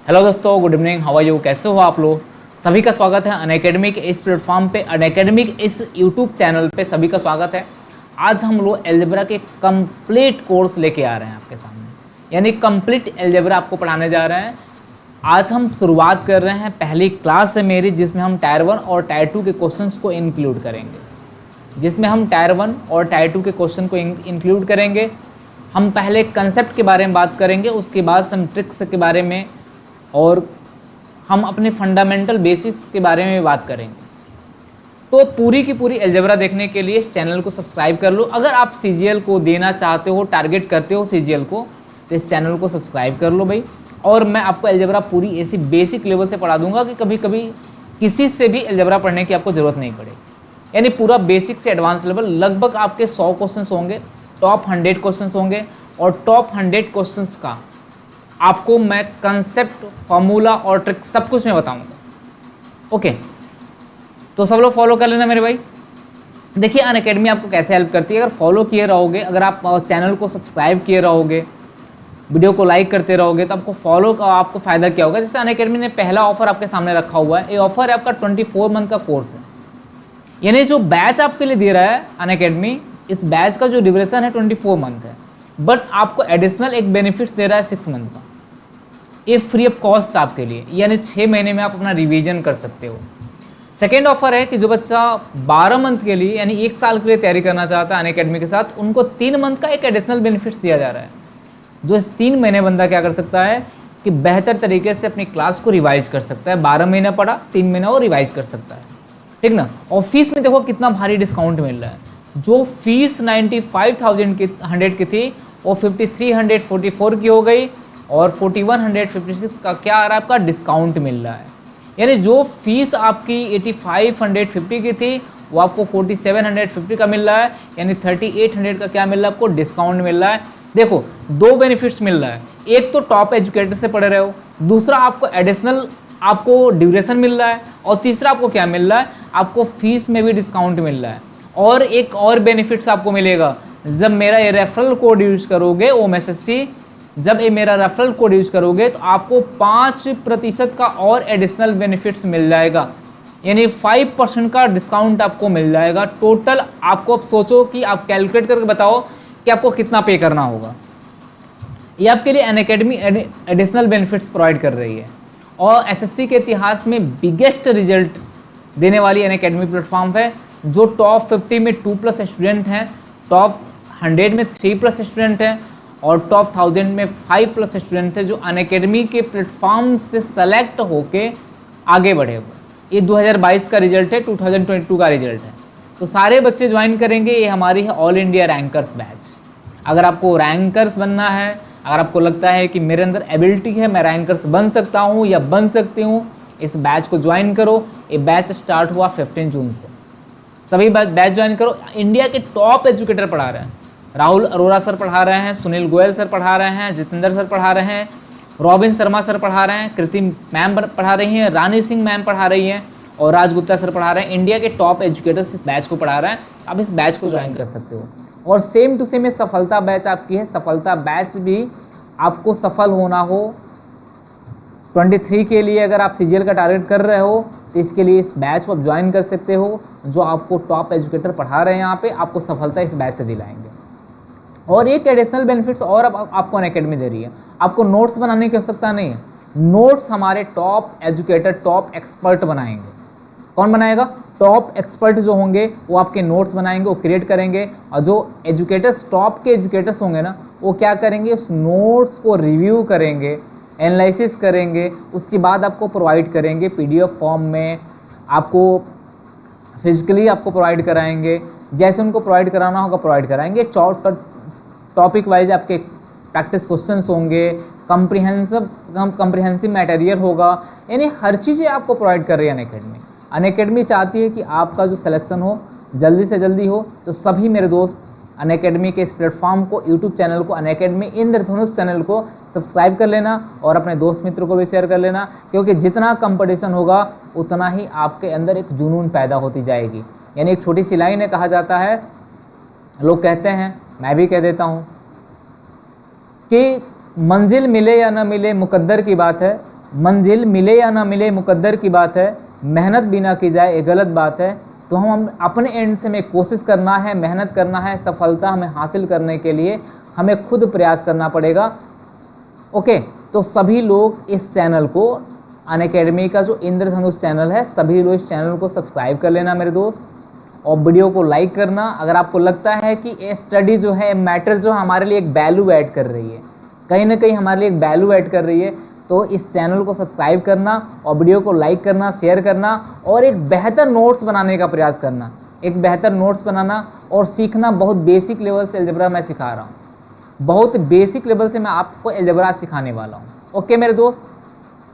Hello दोस्तों, good evening, how are you, कैसे हो आप लोग। सभी का स्वागत है अनअकैडमी के इस प्लेटफॉर्म पे, अनअकैडमी के इस यूट्यूब चैनल पे सभी का स्वागत है। आज हम लोग अलजेब्रा के कंप्लीट कोर्स लेके आ रहे हैं आपके सामने, यानी कंप्लीट अलजेब्रा आपको पढ़ाने जा रहे हैं। आज हम शुरुआत कर रहे हैं, पहली क्लास है मेरी जिसमें हम टायर 1 और टायर 2 के क्वेश्चंस को इंक्लूड करेंगे। जिसमें हम टायर 1 और टायर 2 के क्वेश्चन को इंक्लूड करेंगे। हम पहले कंसेप्ट के बारे में बात करेंगे, उसके बाद हम ट्रिक्स के बारे में और हम अपने फंडामेंटल बेसिक्स के बारे में बात करेंगे। तो पूरी की पूरी अलजेब्रा देखने के लिए इस चैनल को सब्सक्राइब कर लो। अगर आप सीजीएल को देना चाहते हो, टारगेट करते हो सीजीएल को, तो इस चैनल को सब्सक्राइब कर लो भाई। और मैं आपको अलजेब्रा पूरी ऐसी बेसिक लेवल से पढ़ा दूंगा कि कभी कभी किसी से भी अलजेब्रा पढ़ने की आपको ज़रूरत नहीं पड़ेगी। यानी पूरा बेसिक से एडवांस लेवल, लगभग आपके 100 क्वेश्चन होंगे, टॉप 100 क्वेश्चन होंगे। और टॉप 100 क्वेश्चन का आपको मैं कंसेप्ट, फार्मूला और ट्रिक सब कुछ मैं बताऊंगा। ओके, तो सब लोग फॉलो कर लेना मेरे भाई। देखिए अनअकैडमी आपको कैसे हेल्प करती है। अगर फॉलो किए रहोगे, अगर आप चैनल को सब्सक्राइब किए रहोगे, वीडियो को लाइक करते रहोगे, तो आपको फॉलो का आपको फ़ायदा क्या होगा। जैसे अनअकैडमी ने पहला ऑफर आपके सामने रखा हुआ है। ये ऑफर है आपका 24 मंथ का कोर्स है। यानी जो बैच आपके लिए दे रहा है अनअकैडमी, इस बैच का जो ड्यूरेशन है 24 मंथ है, बट आपको एडिशनल एक बेनिफिट्स दे रहा है 6 मंथ का। ये फ्री ऑफ कॉस्ट आपके लिए, यानी 6 महीने में आप अपना रिवीजन कर सकते हो। सेकेंड ऑफर है कि जो बच्चा 12 मंथ के लिए यानी 1 साल के लिए तैयारी करना चाहता है अनअकैडमी के साथ, उनको 3 मंथ का एक एडिशनल बेनिफिट्स दिया जा रहा है। जो इस 3 महीने बंदा क्या कर सकता है कि बेहतर तरीके से अपनी क्लास को रिवाइज कर सकता है। 12 महीना पढ़ा, 3 महीना वो रिवाइज कर सकता है, ठीक ना। और फीस में देखो कितना भारी डिस्काउंट मिल रहा है। जो फीस 95,000 की 100 की थी, वो 5,344 की हो गई और 4,156 का क्या आ रहा है आपका डिस्काउंट मिल रहा है। यानी जो फीस आपकी 8,550 की थी, वो आपको 4,750 का मिल रहा है। यानी 3,800 का क्या मिल रहा है आपको डिस्काउंट मिल रहा है। देखो दो बेनिफिट्स मिल रहा है, एक तो टॉप एजुकेटर से पढ़ रहे हो, दूसरा आपको एडिशनल आपको ड्यूरेशन मिल रहा है, और तीसरा आपको क्या मिल रहा है, आपको फीस में भी डिस्काउंट मिल रहा है। और एक और बेनिफिट्स आपको मिलेगा, जब मेरा ये रेफरल कोड यूज करोगे OMSSC, जब ये मेरा रेफरल कोड यूज करोगे तो आपको 5% का और एडिशनल बेनिफिट्स मिल जाएगा। यानी 5% का डिस्काउंट आपको मिल जाएगा। टोटल आपको अब सोचो कि आप कैलकुलेट करके बताओ कि आपको कितना पे करना होगा। ये आपके लिए अनअकैडमी एडिशनल बेनिफिट्स प्रोवाइड कर रही है और SSC के इतिहास में बिगेस्ट रिजल्ट देने वाली अनअकैडमी प्लेटफॉर्म है। जो टॉप 50 में 2+ स्टूडेंट हैं, टॉप 100 में 3+ स्टूडेंट हैं और टॉप 1000 में 5+ स्टूडेंट थे, जो अनअकैडमी के प्लेटफॉर्म से सेलेक्ट होके आगे बढ़े हुए। ये 2022 का रिजल्ट है, 2022 का रिजल्ट है। तो सारे बच्चे ज्वाइन करेंगे। ये हमारी है ऑल इंडिया रैंकर्स बैच। अगर आपको रैंकर्स बनना है, अगर आपको लगता है कि मेरे अंदर एबिलिटी है, मैं रैंकर्स बन सकता हूँ या बन सकती हूँ, इस बैच को ज्वाइन करो। ये बैच स्टार्ट हुआ 15 जून से। सभी बैच ज्वाइन करो। इंडिया के टॉप एजुकेटर पढ़ा रहे हैं। राहुल अरोरा सर पढ़ा रहे हैं, सुनील गोयल सर पढ़ा रहे हैं, जितेंद्र सर पढ़ा रहे हैं, रॉबिन शर्मा सर पढ़ा रहे हैं, कृति मैम पढ़ा रही हैं, रानी सिंह मैम पढ़ा रही हैं और राज गुप्ता सर पढ़ा रहे हैं। इंडिया के टॉप एजुकेटर्स इस बैच को पढ़ा रहे हैं। आप इस बैच को ज्वाइन कर सकते हो। और सेम टू सेम सफलता बैच आपकी है। सफलता बैच भी आपको सफल होना हो 23 के लिए, अगर आप सीजीएल का टारगेट कर रहे हो तो इसके लिए इस बैच को आप ज्वाइन कर सकते हो। जो आपको टॉप एजुकेटर पढ़ा रहे हैं यहाँ पे, आपको सफलता इस बैच से दिलाएंगे। और एक एडिशनल बेनिफिट्स और आपको अनअकैडमी दे रही है, आपको नोट्स बनाने की आवश्यकता नहीं है। नोट्स हमारे टॉप एजुकेटर, टॉप एक्सपर्ट बनाएंगे। कौन बनाएगा? टॉप एक्सपर्ट जो होंगे वो आपके नोट्स बनाएंगे, वो क्रिएट करेंगे। और जो एजुकेटर्स, टॉप के एजुकेटर्स होंगे ना, वो क्या करेंगे, उस नोट्स को रिव्यू करेंगे, एनालिसिस करेंगे, उसके बाद आपको प्रोवाइड करेंगे PDF फॉर्म में, आपको फिजिकली आपको प्रोवाइड कराएंगे। जैसे उनको प्रोवाइड कराना होगा प्रोवाइड कराएंगे। टॉपिक वाइज आपके प्रैक्टिस क्वेश्चंस होंगे, कम्प्रिहेंसिव मटेरियल होगा। यानी हर चीज़ें आपको प्रोवाइड कर रही है अनअकैडमी। अनअकैडमी चाहती है कि आपका जो सिलेक्शन हो जल्दी से जल्दी हो। तो सभी मेरे दोस्त अनअकैडमी के इस प्लेटफॉर्म को, यूट्यूब चैनल को, अनअकैडमी इंद्रधनुष चैनल को सब्सक्राइब कर लेना और अपने दोस्त मित्रों को भी शेयर कर लेना। क्योंकि जितना कंपटीशन होगा उतना ही आपके अंदर एक जुनून पैदा होती जाएगी। यानी एक छोटी सी लाइन है, कहा जाता है, लोग कहते हैं, मैं भी कह देता हूँ कि मंजिल मिले या ना मिले मुकद्दर की बात है, मंजिल मिले या ना मिले मुकद्दर की बात है, मेहनत बिना की जाए ये गलत बात है। तो हम अपने एंड से हमें कोशिश करना है, मेहनत करना है, सफलता हमें हासिल करने के लिए हमें खुद प्रयास करना पड़ेगा। ओके, तो सभी लोग इस चैनल को, अनअकैडमी का जो इंद्रधनुष चैनल है, सभी लोग इस चैनल को सब्सक्राइब कर लेना मेरे दोस्त, और वीडियो को लाइक करना। अगर आपको लगता है कि ये स्टडी जो है, मैटर जो हमारे लिए एक वैल्यू ऐड कर रही है, कहीं ना कहीं हमारे लिए एक वैल्यू ऐड कर रही है, तो इस चैनल को सब्सक्राइब करना और वीडियो को लाइक करना, शेयर करना, और एक बेहतर नोट्स बनाने का प्रयास करना। एक बेहतर नोट्स बनाना और सीखना। बहुत बेसिक लेवल से अलजेब्रा मैं सिखा रहा हूँ, बहुत बेसिक लेवल से मैं आपको अलजेब्रा सिखाने वाला हूँ। ओके मेरे दोस्त,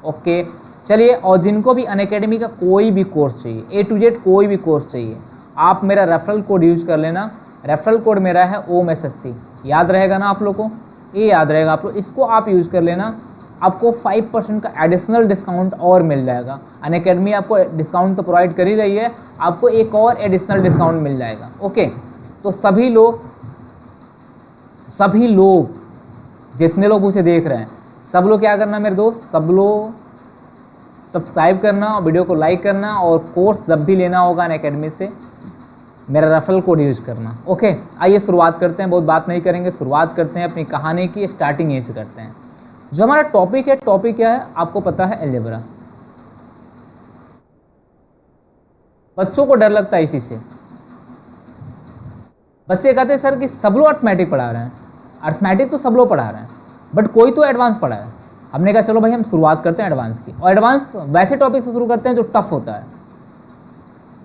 ओके चलिए। और जिनको भी अनअकैडमी का कोई भी कोर्स चाहिए, A to Z कोई भी कोर्स चाहिए, आप मेरा रेफरल कोड यूज़ कर लेना। रेफरल कोड मेरा है OMSSC, याद रहेगा ना आप लोग को, ये याद रहेगा आप लोग, इसको आप यूज़ कर लेना। आपको 5% का एडिशनल डिस्काउंट और मिल जाएगा। अनअकैडमी आपको डिस्काउंट तो प्रोवाइड कर ही रही है, आपको एक और एडिशनल डिस्काउंट मिल जाएगा। ओके, तो सभी लोग जितने लोग उसे देख रहे हैं, सब लोग क्या करना मेरे दोस्त, सब लोग सब्सक्राइब करना और वीडियो को लाइक करना, और कोर्स जब भी लेना होगा अनअकैडमी से मेरा रेफरल कोड यूज़ करना। ओके, आइए शुरुआत करते हैं, बहुत बात नहीं करेंगे, शुरुआत करते हैं अपनी कहानी की। स्टार्टिंग यहीं से करते हैं। जो हमारा टॉपिक है, टॉपिक क्या है आपको पता है, अलजेब्रा। बच्चों को डर लगता है इसी से। बच्चे कहते हैं सर कि सब लोग अर्थमेटिक पढ़ा रहे हैं, अर्थमेटिक तो सब लोग पढ़ा रहे हैं, बट कोई तो एडवांस पढ़ा है। हमने कहा चलो भाई हम शुरुआत करते हैं एडवांस की, और एडवांस वैसे टॉपिक से शुरू करते हैं जो टफ होता है।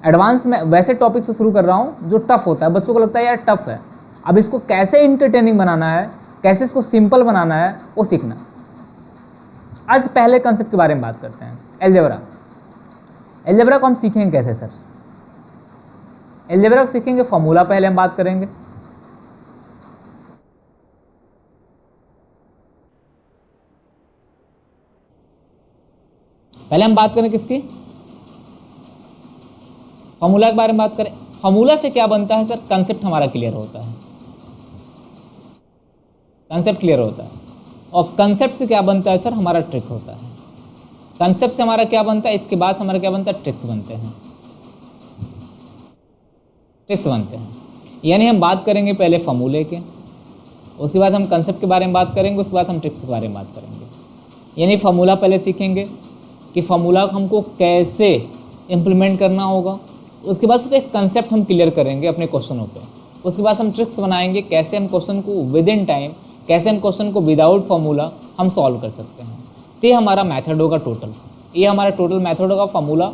एडवांस में वैसे टॉपिक से शुरू कर रहा हूँ जो टफ होता है, बच्चों को लगता है यार टफ है, अब इसको कैसे इंटरटेनिंग बनाना है, कैसे इसको सिंपल बनाना है, वो सीखना। आज पहले कंसेप्ट के बारे में बात करते हैं, अलजेब्रा। अलजेब्रा को हम सीखेंगे कैसे सर? अलजेब्रा को सीखेंगे फॉर्मूला, पहले हम बात करेंगे। पहले हम बात करें किसकी? फॉर्मूला के बारे में बात करें। फॉर्मूला से क्या बनता है सर? कंसेप्ट हमारा क्लियर होता है, कंसेप्ट क्लियर होता है। और कंसेप्ट से क्या बनता है सर? हमारा ट्रिक होता है। कंसेप्ट से हमारा क्या बनता है? इसके बाद हमारा क्या बनता है? ट्रिक्स बनते हैं, ट्रिक्स बनते हैं। यानी हम बात करेंगे पहले फॉर्मूले के, उसके बाद हम कंसेप्ट के बारे में बात करेंगे, उसके बाद हम ट्रिक्स के बारे में बात करेंगे। यानी फॉर्मूला पहले सीखेंगे कि फॉर्मूला हमको कैसे इम्प्लीमेंट करना होगा, उसके बाद उसका एक कंसेप्ट हम क्लियर करेंगे अपने क्वेश्चनों पे, उसके बाद हम ट्रिक्स बनाएंगे कैसे हम क्वेश्चन को विद इन टाइम, कैसे हम क्वेश्चन को विदाउट फॉर्मूला हम सॉल्व कर सकते हैं। तो ये हमारा मेथड होगा टोटल, ये हमारा टोटल मेथड होगा। फॉर्मूला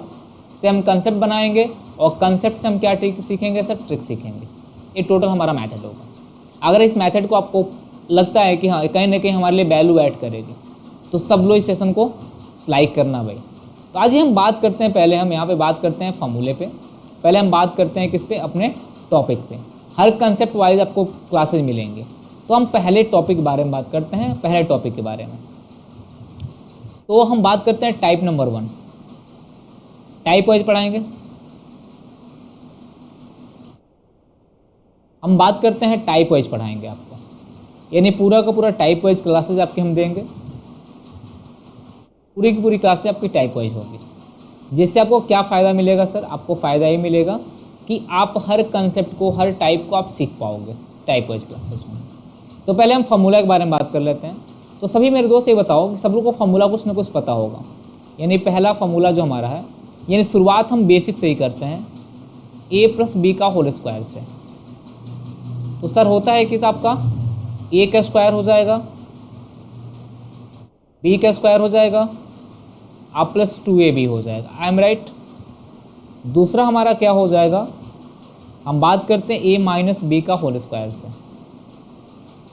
से हम कंसेप्ट बनाएंगे और कंसेप्ट से हम क्या ट्रिक सीखेंगे सर? ट्रिक सीखेंगे। ये टोटल हमारा मेथड होगा। अगर इस मेथड को आपको लगता है कि हाँ कहीं ना कहीं हमारे लिए वैल्यू ऐड करेगी, तो सब लोग इस सेशन को लाइक करना भाई। तो आज ही हम बात करते हैं, पहले हम यहाँ पे बात करते हैं फॉर्मूले पे, पहले हम बात करते हैं किस पे? अपने टॉपिक पे। हर कंसेप्ट वाइज आपको क्लासेज मिलेंगे, तो हम पहले टॉपिक के बारे में बात करते हैं, पहले टॉपिक के बारे में। तो हम बात करते हैं टाइप नंबर 1, टाइप वाइज पढ़ाएंगे। हम बात करते हैं टाइप वाइज पढ़ाएंगे आपको, यानी पूरा का पूरा टाइप वाइज क्लासेज आपके हम देंगे, पूरी की पूरी क्लासेज आपकी टाइप वाइज होगी। जिससे आपको क्या फ़ायदा मिलेगा सर? आपको फ़ायदा ये मिलेगा कि आप हर कंसेप्ट को, हर टाइप को आप सीख पाओगे टाइप वाइज क्लासेज में। तो पहले हम फॉर्मूला के बारे में बात कर लेते हैं। तो सभी मेरे दोस्त ये बताओ कि सब लोग को फॉर्मूला कुछ ना कुछ पता होगा। यानी पहला फॉर्मूला जो हमारा है, यानी शुरुआत हम बेसिक से ही करते हैं, a+b² से। तो सर होता है कि आपका a² हो जाएगा, b² हो जाएगा, a+2ab हो जाएगा। I am right? दूसरा हमारा क्या हो जाएगा? हम बात करते हैं a-b² से।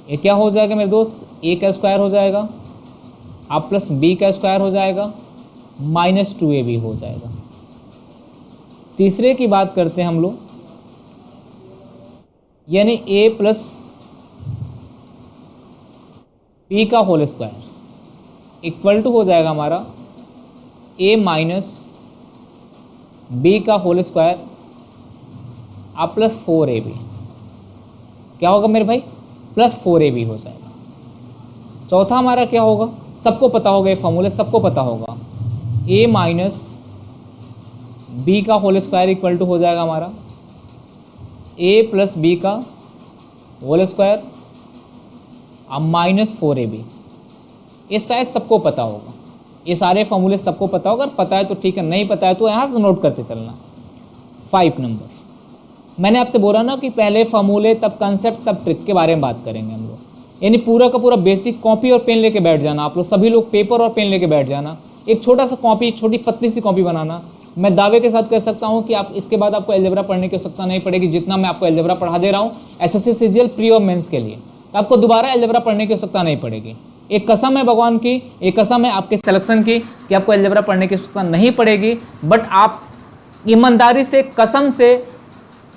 ये क्या हो जाएगा मेरे दोस्त? a² हो जाएगा, a+b² हो जाएगा, -2ab हो जाएगा। तीसरे की बात करते हैं हम लोग, यानी a+b² इक्वल टू हो जाएगा हमारा a-b² +4ab। क्या होगा मेरे भाई? +4ab हो जाएगा। चौथा हमारा क्या होगा? सबको पता होगा, ये फॉर्मूला सबको पता होगा। a माइनस बी का होल स्क्वायर इक्वल टू हो जाएगा हमारा a प्लस बी का होल स्क्वायर अब माइनस 4ab। ये शायद सबको पता होगा, ये सारे फॉर्मूले सबको पता होगा। अगर पता है तो ठीक है, नहीं पता है तो यहाँ से नोट करते चलना। 5 नंबर, मैंने आपसे बोला ना कि पहले फॉर्मूले तब कंसेप्ट तब ट्रिक के बारे में बात करेंगे हम लोग। यानी पूरा का पूरा बेसिक कॉपी और पेन लेके बैठ जाना आप लोग, सभी लोग पेपर और पेन लेके बैठ जाना। एक छोटा सा कॉपी, छोटी पतली सी कॉपी बनाना। मैं दावे के साथ कह सकता हूँ कि आप इसके बाद आपको अलजेब्रा पढ़ने की आवश्यकता नहीं पड़ेगी। जितना मैं आपको अलजेब्रा पढ़ा दे रहा हूँ एसएससी सीजीएल प्री और मेंस के लिए, तो आपको दोबारा अलजेब्रा पढ़ने की आवश्यकता नहीं पड़ेगी। एक कसम है भगवान की, एक कसम है आपके सिलेक्शन की कि आपको अलजेब्रा पढ़ने की आवश्यकता नहीं पड़ेगी। बट आप ईमानदारी से, कसम से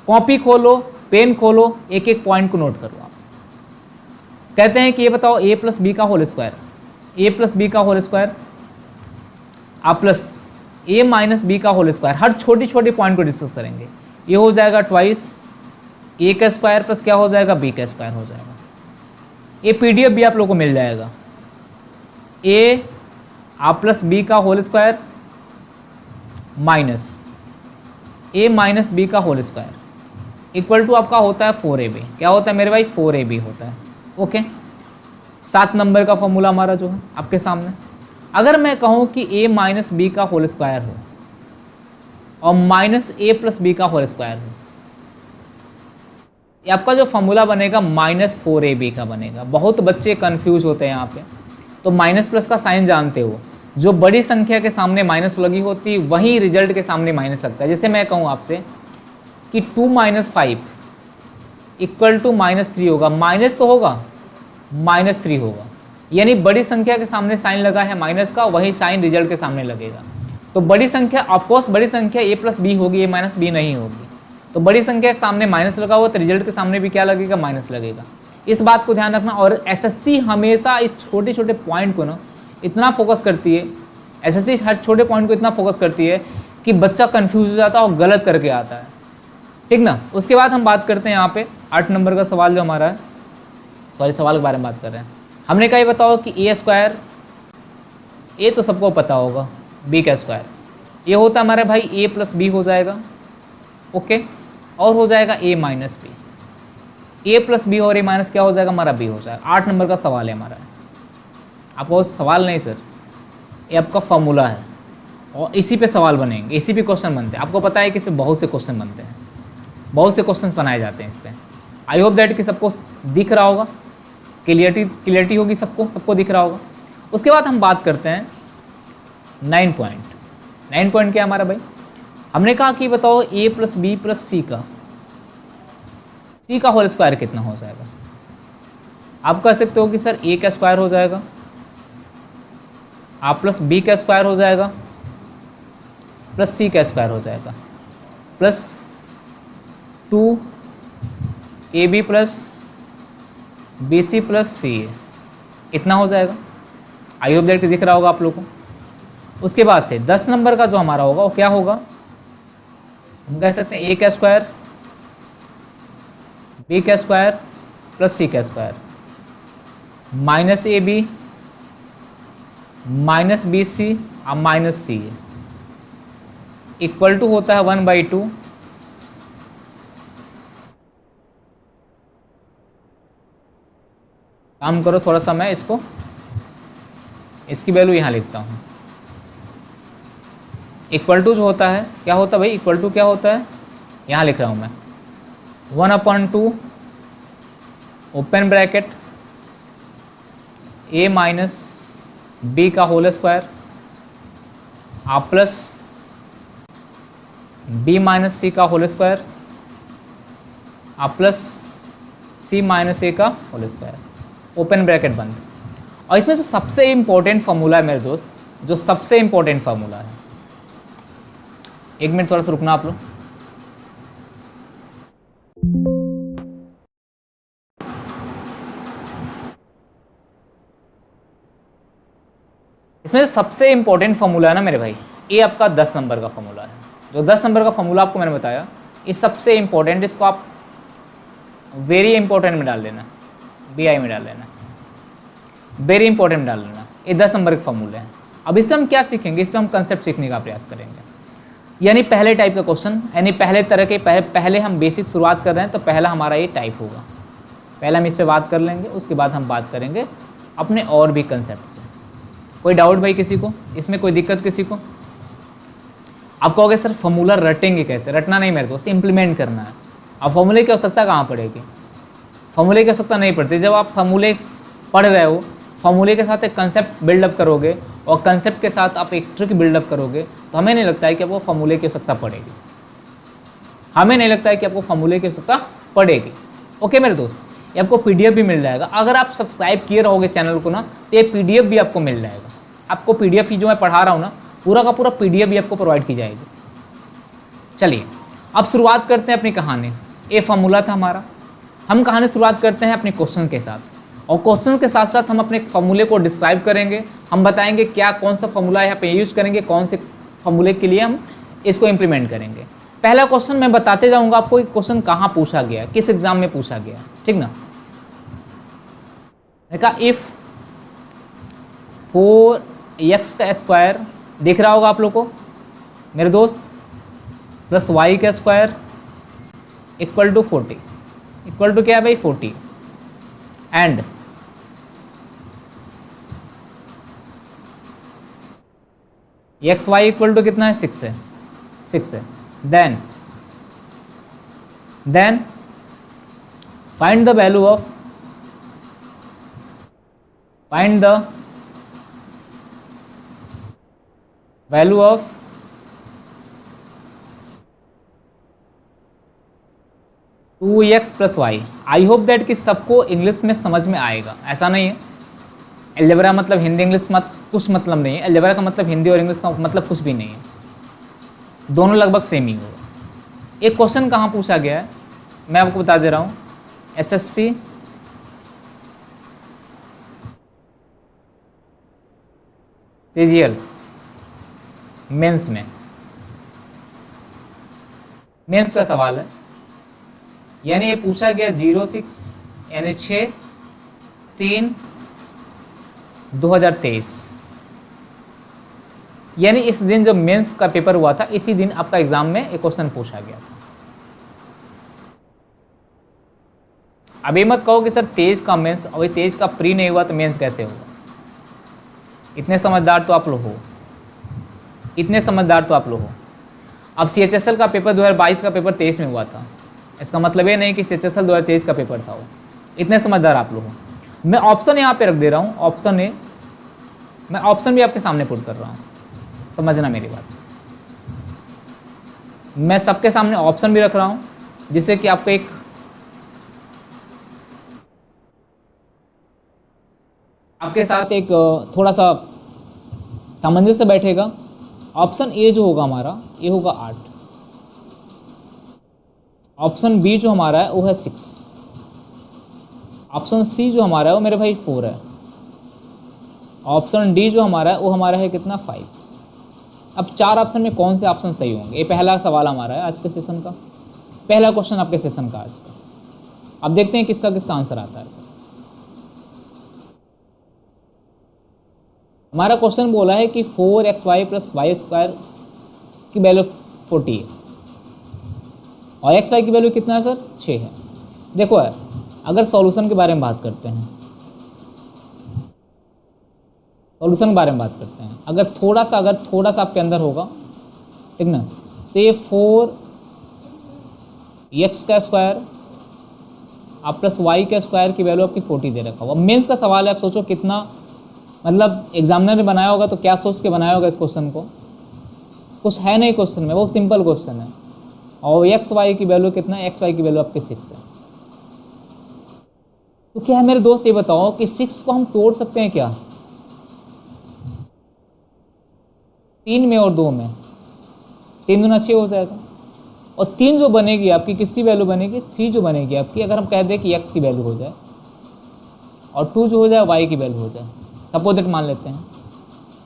कॉपी खोलो, पेन खोलो, एक एक पॉइंट को नोट करो। आप कहते हैं कि ये बताओ a प्लस बी का whole square, a plus B का होल स्क्वायर आप प्लस a माइनस बी का होल स्क्वायर, हर छोटी छोटी पॉइंट को डिस्कस करेंगे। ये हो जाएगा ट्वाइस a का स्क्वायर प्लस क्या हो जाएगा b का स्क्वायर हो जाएगा। ये पीडीएफ भी आप लोगों को मिल जाएगा। a आप प्लस बी का whole square minus a minus B का होल स्क्वायर इक्वल टू आपका होता है 4ab। क्या होता है मेरे भाई? 4ab होता है। ओके, 7 नंबर का फॉर्मूला हमारा जो है आपके सामने। अगर मैं कहूँ कि a माइनस बी का होल स्क्वायर हो और माइनस a प्लस बी का होल स्क्वायर हो, ये आपका जो फॉर्मूला बनेगा माइनस 4ab का बनेगा। बहुत बच्चे कंफ्यूज होते हैं यहाँ पे। तो माइनस प्लस का साइन जानते हो, जो बड़ी संख्या के सामने माइनस लगी होती वही रिजल्ट के सामने माइनस लगता है। जैसे मैं कहूँ आपसे कि 2 माइनस 5 इक्वल टू माइनस 3 होगा, माइनस तो होगा, माइनस 3 होगा। यानी बड़ी संख्या के सामने साइन लगा है माइनस का, वही साइन रिजल्ट के सामने लगेगा। तो बड़ी संख्या, ऑफकोर्स बड़ी संख्या a प्लस बी होगी, a माइनस बी नहीं होगी। तो बड़ी संख्या के सामने माइनस लगा हुआ तो रिजल्ट के सामने भी क्या लगेगा? माइनस लगेगा। इस बात को ध्यान रखना। और एसएससी हमेशा इस छोटे छोटे पॉइंट को ना इतना फोकस करती है, एसएससी हर छोटे पॉइंट को इतना फोकस करती है कि बच्चा कंफ्यूज हो जाता है और गलत करके आता है, ठीक ना। उसके बाद हम बात करते हैं यहाँ पे 8 नंबर का सवाल जो हमारा है, सॉरी सवाल के बारे में बात कर रहे हैं। हमने कहा ये बताओ कि ए स्क्वायर, ए तो सबको पता होगा, बी का स्क्वायर ये होता है हमारे भाई ए प्लस बी हो जाएगा। ओके, और हो जाएगा ए माइनस बी। ए प्लस बी और ए माइनस क्या हो जाएगा? हमारा बी हो जाएगा। 8 नंबर का सवाल है हमारा। आपको सवाल नहीं सर, ये आपका फॉर्मूला है और इसी पे सवाल बनेंगे, इसी पे क्वेश्चन बनते हैं। आपको पता है कि इस पर बहुत से क्वेश्चन बनते हैं, बहुत से क्वेश्चन बनाए जाते हैं इस पर। आई होप दैट कि सबको दिख रहा होगा, क्लियरिटी होगी, सबको दिख रहा होगा। उसके बाद हम बात करते हैं 9 पॉइंट। 9 पॉइंट क्या है हमारा भाई? हमने कहा कि बताओ a plus B plus C का होल स्क्वायर कितना हो जाएगा? आप कह सकते हो कि सर a का स्क्वायर हो जाएगा, आप प्लस बी का स्क्वायर हो जाएगा, प्लस सी का स्क्वायर हो जाएगा, plus 2ab plus BC plus CA, इतना हो जाएगा। आई होप दैट दिख रहा होगा आप लोगों को। उसके बाद से 10 नंबर का जो हमारा होगा वो क्या होगा? हम कह सकते हैं a का स्क्वायर, b का स्क्वायर प्लस c का square minus AB minus BC और माइनस CA इक्वल टू होता है 1/2 काम करो थोड़ा सा, मैं इसकी वैल्यू यहाँ लिखता हूँ। इक्वल टू जो होता है क्या होता है भाई? इक्वल टू क्या होता है? यहाँ लिख रहा हूँ मैं 1/2 open bracket a minus B का होल स्क्वायर आप प्लस b माइनस सी का होल स्क्वायर आप प्लस c माइनस a का होल स्क्वायर ओपन ब्रैकेट बंद। और इसमें जो सबसे इम्पोर्टेंट फार्मूला है मेरे दोस्त, जो सबसे इम्पोर्टेंट फार्मूला है, 1 मिनट थोड़ा सा रुकना आप लोग। इसमें जो सबसे इम्पोर्टेंट फार्मूला है ना मेरे भाई, ये आपका 10 नंबर का फार्मूला है। जो 10 नंबर का फार्मूला आपको मैंने बताया, ये सबसे इम्पोर्टेंट, इसको आप वेरी इंपॉर्टेंट में डाल देना, BI में डाल लेना, वेरी इंपॉर्टेंट में डाल लेना। ये 10 नंबर के फॉर्मूले हैं। अब इसमें हम क्या सीखेंगे, इस पर हम कंसेप्ट सीखने का प्रयास करेंगे। यानी पहले टाइप का क्वेश्चन, यानी पहले तरह के पहले हम बेसिक शुरुआत कर रहे हैं, तो पहला हमारा ये टाइप होगा। पहले हम इस पर बात कर लेंगे, उसके बाद हम बात करेंगे अपने और भी कंसेप्ट से। कोई डाउट भाई किसी को, इसमें कोई दिक्कत किसी को? आप कहोगे सर फॉर्मूला रटेंगे कैसे? रटना नहीं मेरे दोस्त, इम्प्लीमेंट करना है। अब फॉर्मूले की आवश्यकता कहाँ पड़ेगी? फॉर्मूले की आवश्यकता नहीं पड़ती। जब आप फॉर्मूले पढ़ रहे हो, फॉर्मूले के साथ एक कंसेप्ट बिल्डअप करोगे और कंसेप्ट के साथ आप एक ट्रिक बिल्डअप करोगे, तो हमें नहीं लगता है कि आपको फॉर्मूले की आवश्यकता पड़ेगी। हमें नहीं लगता है कि आपको फॉर्मूले की आवश्यकता पड़ेगी। ओके मेरे दोस्त, ये आपको पीडीएफ भी मिल जाएगा। अगर आप सब्सक्राइब किए रहोगे चैनल को ना, तो ये पीडीएफ भी आपको मिल जाएगा। आपको पीडीएफ ही जो मैं पढ़ा रहा हूँ ना, पूरा का पूरा पीडीएफ भी आपको प्रोवाइड की जाएगी। चलिए अब शुरुआत करते हैं अपनी कहानी। ये फॉर्मूला था हमारा। हम कहानी शुरुआत करते हैं अपने क्वेश्चन के साथ, और क्वेश्चन के साथ साथ हम अपने फॉर्मूले को डिस्क्राइब करेंगे। हम बताएंगे क्या कौन सा फॉर्मूला यहाँ पे यूज करेंगे, कौन से फॉर्मूले के लिए हम इसको इम्प्लीमेंट करेंगे। पहला क्वेश्चन मैं बताते जाऊँगा आपको, एक क्वेश्चन कहाँ पूछा गया, किस एग्जाम में पूछा गया, ठीक ना। देखा, इफ 4x का स्क्वायर दिख रहा होगा आप लोग को मेरे दोस्त, प्लस y का square equal to 40, equal to क्या है भाई 40, and X Y equal to कितना है 6 है, 6 है। Then find the value of, find the value of 2x plus Y. I hope that कि सबको इंग्लिश में समझ में आएगा। ऐसा नहीं है अलजेब्रा मतलब हिंदी इंग्लिश मत कुछ मतलब नहीं है। अलजेब्रा का मतलब हिंदी और इंग्लिश का मतलब कुछ भी नहीं है, दोनों लगभग सेम ही होगा। एक क्वेश्चन कहाँ पूछा गया है मैं आपको बता दे रहा हूँ, एसएससी सीजीएल मेंस में, मेंस का सवाल है। यानी ये पूछा गया 06 यानी 6/3/2023, यानी इस दिन जब मेंस का पेपर हुआ था, इसी दिन आपका एग्जाम में एक क्वेश्चन पूछा गया था। अभी मत कहो कि सर 23 का मेंस, अभी 23 का प्री नहीं हुआ तो मेंस कैसे होगा। इतने समझदार तो आप लोग हो, इतने समझदार तो आप लोग हो। अब सीएचएसएल का पेपर 2022 का पेपर 23 में हुआ था, इसका मतलब ये नहीं कि सीएचएसएल 2023 का पेपर था वो। इतने समझदार आप लोग हो। मैं ऑप्शन यहाँ पे रख दे रहा हूँ, ऑप्शन ए, मैं ऑप्शन भी आपके सामने पुट कर रहा हूँ, समझना मेरी बात। मैं सबके सामने ऑप्शन भी रख रहा हूँ, जिससे कि आपको एक आपके साथ एक थोड़ा सा सामंजस्य बैठेगा। ऑप्शन ए जो होगा हमारा, ये होगा 8। ऑप्शन बी जो हमारा है वो है 6। ऑप्शन सी जो हमारा है वो मेरे भाई 4 है। ऑप्शन डी जो हमारा है वो हमारा है कितना 5। अब 4 ऑप्शन में कौन से ऑप्शन सही होंगे, ये पहला सवाल हमारा है आज के सेशन का, पहला क्वेश्चन आपके सेशन का आज का। अब देखते हैं किसका किसका आंसर आता है। हमारा क्वेश्चन बोला है कि 4xy प्लस वाई स्क्वायर की वैल्यू 40 है और xy की वैल्यू कितना है सर 6 है। देखो यार, अगर सॉल्यूशन के बारे में बात करते हैं, सॉल्यूशन के बारे में बात करते हैं, अगर थोड़ा सा आपके अंदर होगा, ठीक ना, तो ये 4x का स्क्वायर आप प्लस y का स्क्वायर की वैल्यू आपकी 40 दे रखा होगा। मेंस का सवाल है, आप सोचो कितना, मतलब एग्जामिनर ने बनाया होगा तो क्या सोच के बनाया होगा इस क्वेश्चन को। कुछ है नहीं क्वेश्चन में, बहुत सिंपल क्वेश्चन है। और एक्स वाई की वैल्यू कितना है, एक्स वाई की वैल्यू आपके 6 है। तो क्या है मेरे दोस्त, ये बताओ कि 6 को हम तोड़ सकते हैं क्या 3 में और 2 में? 3 दूना 6 हो जाएगा। और 3 जो बनेगी आपकी किसकी वैल्यू बनेगी, 3 जो बनेगी आपकी, अगर हम कह दें कि एक्स की वैल्यू हो जाए और 2 जो हो जाए वाई की वैल्यू हो जाए, सपोजिट मान लेते हैं,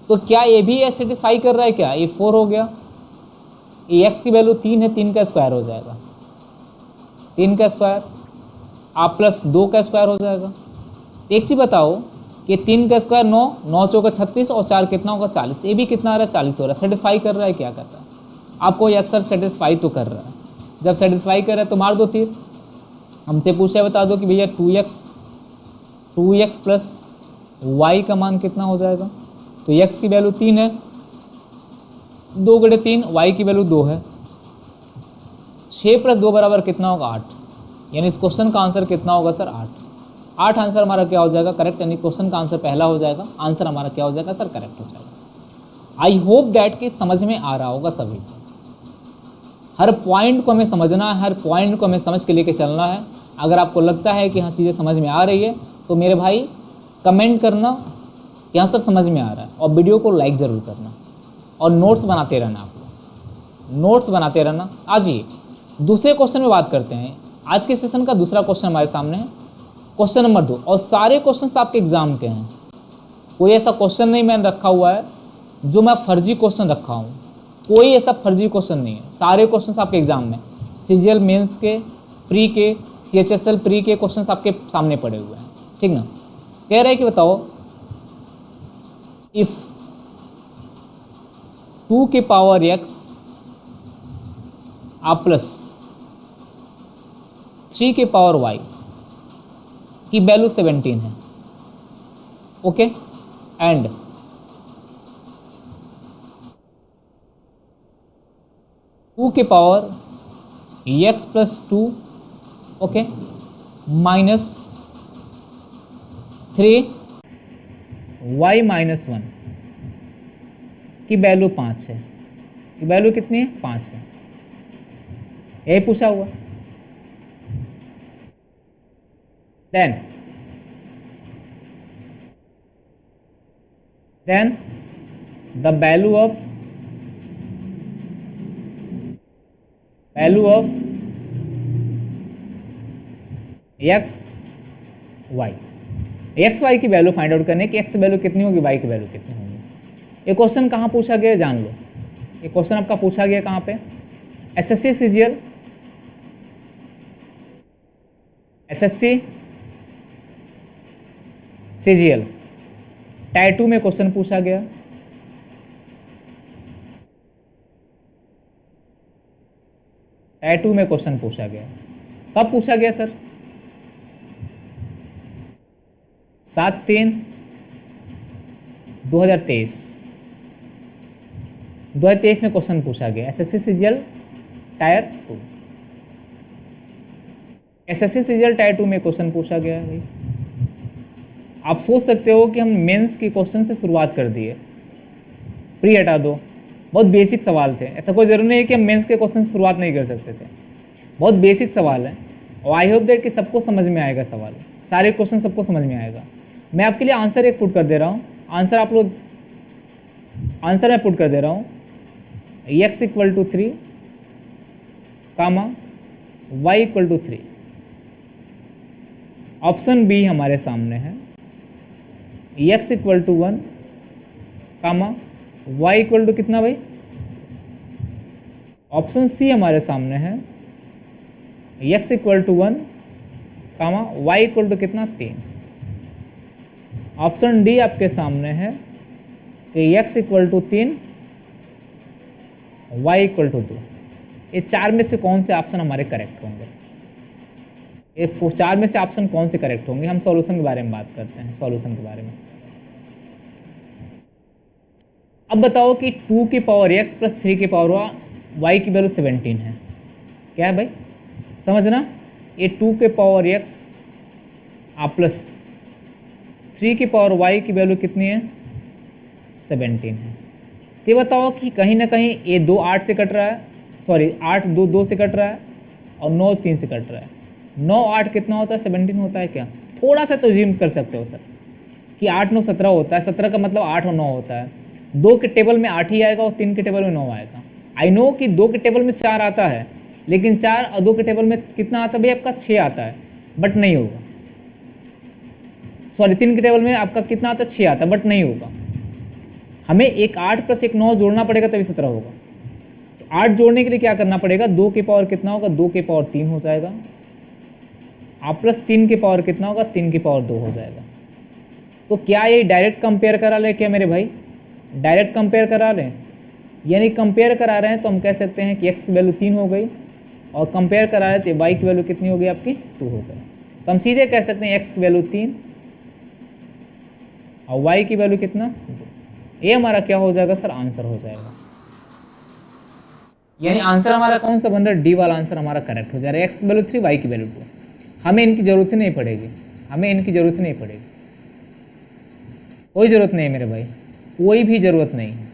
तो क्या ये भी सेटिस्फाई कर रहा है क्या? ये 4 हो गया, ये एक्स की वैल्यू 3 है, 3 का स्क्वायर हो जाएगा, 3 का स्क्वायर आप प्लस 2 का स्क्वायर हो जाएगा। एक चीज़ बताओ, कि 3 का स्क्वायर 9, 9 चौका 36 और 4 कितना होगा 40। ये भी कितना आ रहा है 40 हो रहा है। सेटिस्फाई कर रहा है, क्या कर रहा है आपको? यस सर सेटिस्फाई तो कर रहा है। जब सेटिस्फाई कर रहा है तो मार दो तीर। हमसे पूछा बता दो कि भैया 2x प्लस वाई का मान कितना हो जाएगा। तो x की वैल्यू 3 है, 2 गुणे 3, y की वैल्यू 2 है। 6 प्लस 2 बराबर कितना होगा 8, यानी इस क्वेश्चन का आंसर कितना होगा सर 8। 8 आंसर हमारा क्या हो जाएगा करेक्ट, यानी क्वेश्चन का आंसर पहला हो जाएगा। आंसर हमारा क्या हो जाएगा सर करेक्ट हो जाएगा। आई होप दैट कि समझ में आ रहा होगा सभी को। हर पॉइंट को हमें समझना है, हर पॉइंट को हमें समझ के लेके चलना है। अगर आपको लगता है कि हाँ चीज़ें समझ में आ रही है तो मेरे भाई कमेंट करना कि हाँ सर समझ में आ रहा है, और वीडियो को लाइक ज़रूर करना और नोट्स बनाते रहना। आप लोग नोट्स बनाते रहना। आज ये दूसरे क्वेश्चन में बात करते हैं। आज के सेशन का दूसरा क्वेश्चन हमारे सामने है, क्वेश्चन नंबर 2। और सारे क्वेश्चंस आपके एग्जाम के हैं, कोई ऐसा क्वेश्चन नहीं मैंने रखा हुआ है जो मैं फर्जी क्वेश्चन रखा हूँ। कोई ऐसा फर्जी क्वेश्चन नहीं है, सारे क्वेश्चंस आपके एग्जाम में, सीजीएल मेंस के, प्री के, सीएचएसएल प्री के क्वेश्चंस आपके सामने पड़े हुए हैं, ठीक ना। कह रहे हैं कि बताओ इफ 2 के पावर x आप प्लस 3 के पावर y की वैल्यू 17 है, ओके, एंड 2 के power x plus 2, okay, minus 3y minus 1 की वैल्यू 5 है। की वैल्यू कितनी है 5 है, यही पूछा हुआ। Then the value of X Y की वैल्यू फाइंड आउट करने की, एक्स की वैल्यू कितनी होगी, वाई की वैल्यू कितनी होगी। ये क्वेश्चन कहाँ पूछा गया जान लो। ये क्वेश्चन आपका पूछा गया कहाँ पे, एसएससी सीजीएल टायर 2 में क्वेश्चन पूछा गया। टायर 2 में क्वेश्चन पूछा गया। कब पूछा गया सर, 7/3/2023 में क्वेश्चन पूछा गया। SSC CGL tyre 2, SSC CGL tyre 2 में क्वेश्चन पूछा गया है भाई। आप सोच सकते हो कि हम मेंस के क्वेश्चन से शुरुआत कर दिए, प्री हटा दो, बहुत बेसिक सवाल थे। ऐसा कोई ज़रूरी नहीं है कि हम मेंस के क्वेश्चन से शुरुआत नहीं कर सकते थे, बहुत बेसिक सवाल है। और आई होप दैट कि सबको समझ में आएगा सवाल, सारे क्वेश्चन सबको समझ में आएगा। मैं आपके लिए आंसर एक पुट कर दे रहा हूँ, आंसर मैं पुट कर दे रहा हूँ। x equal to 3 comma y equal to 3। Option B हमारे सामने है, x equal to 1 comma y equal to कितना भाई। ऑप्शन सी हमारे सामने है, x equal to 1 comma y equal to कितना 3। ऑप्शन डी आपके सामने है कि x equal to 3 y equal to 2। ये चार में से कौन से ऑप्शन हमारे करेक्ट होंगे, ये चार में से ऑप्शन कौन से करेक्ट होंगे। हम सॉल्यूशन के बारे में बात करते हैं, सॉल्यूशन के बारे में। अब बताओ कि 2 की पावर x प्लस 3 की पावर y की वैल्यू 17 है। क्या है भाई, समझना, ये 2 के पावर x आप प्लस 3 की पावर y की वैल्यू कितनी है 17 है। तो ये बताओ कि कहीं ना कहीं ये 2 8 से कट रहा है, सॉरी 8 2 2 से कट रहा है और 9 3 से कट रहा है। 9 8 कितना होता है 17 होता है क्या। थोड़ा सा तो जिम कर सकते हो सर कि 8 9 17 होता है, 17 का मतलब 8 और 9 होता है। 2 के टेबल में 8 ही आएगा और 3 के टेबल में 9 आएगा। आई नो कि 2 के टेबल में 4 आता है, लेकिन 4 और 2 के टेबल में कितना आता है भाई आपका 6 आता है, बट नहीं होगा। सॉरी 3 के टेबल में आपका कितना आता है 6 आता है, बट नहीं होगा। हमें एक 8 प्लस एक 9 जोड़ना पड़ेगा तभी 17 होगा। तो 8 जोड़ने के लिए क्या करना पड़ेगा, 2 के पावर कितना होगा 2 के पावर 3 हो जाएगा, आप प्लस 3 के पावर कितना होगा 3 के पावर 2 हो जाएगा। तो क्या ये डायरेक्ट कंपेयर करा ले क्या मेरे भाई? डायरेक्ट कंपेयर करा लें, यानी कंपेयर करा रहे हैं तो हम कह सकते हैं कि x की वैल्यू 3 हो गई, और कंपेयर करा रहे थे y की वैल्यू कितनी हो गई आपकी? 2 हो गई। तो हम सीधे कह सकते हैं x की वैल्यू 3 और y की वैल्यू कितना? 2। ये हमारा क्या हो जाएगा सर? आंसर हो जाएगा। यानी आंसर हमारा कौन सा बन रहा है? डी वाला आंसर हमारा करेक्ट हो जा रहा है। x की वैल्यू 3, y की वैल्यू 2। हमें इनकी ज़रूरत ही नहीं पड़ेगी, हमें इनकी ज़रूरत ही नहीं पड़ेगी, कोई ज़रूरत नहीं है मेरे भाई, कोई भी ज़रूरत नहीं है।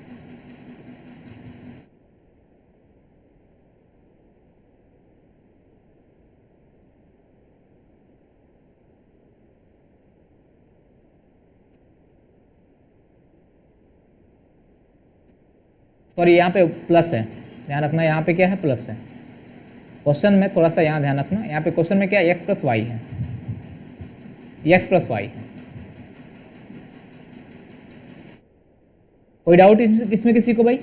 सॉरी, यहाँ पे प्लस है, ध्यान रखना, यहाँ पे क्या है? प्लस है। क्वेश्चन में थोड़ा सा यहाँ ध्यान रखना, यहाँ पे क्वेश्चन में क्या है? x प्लस वाई है, x प्लस वाई है। कोई डाउट इसमें किसी को भाई?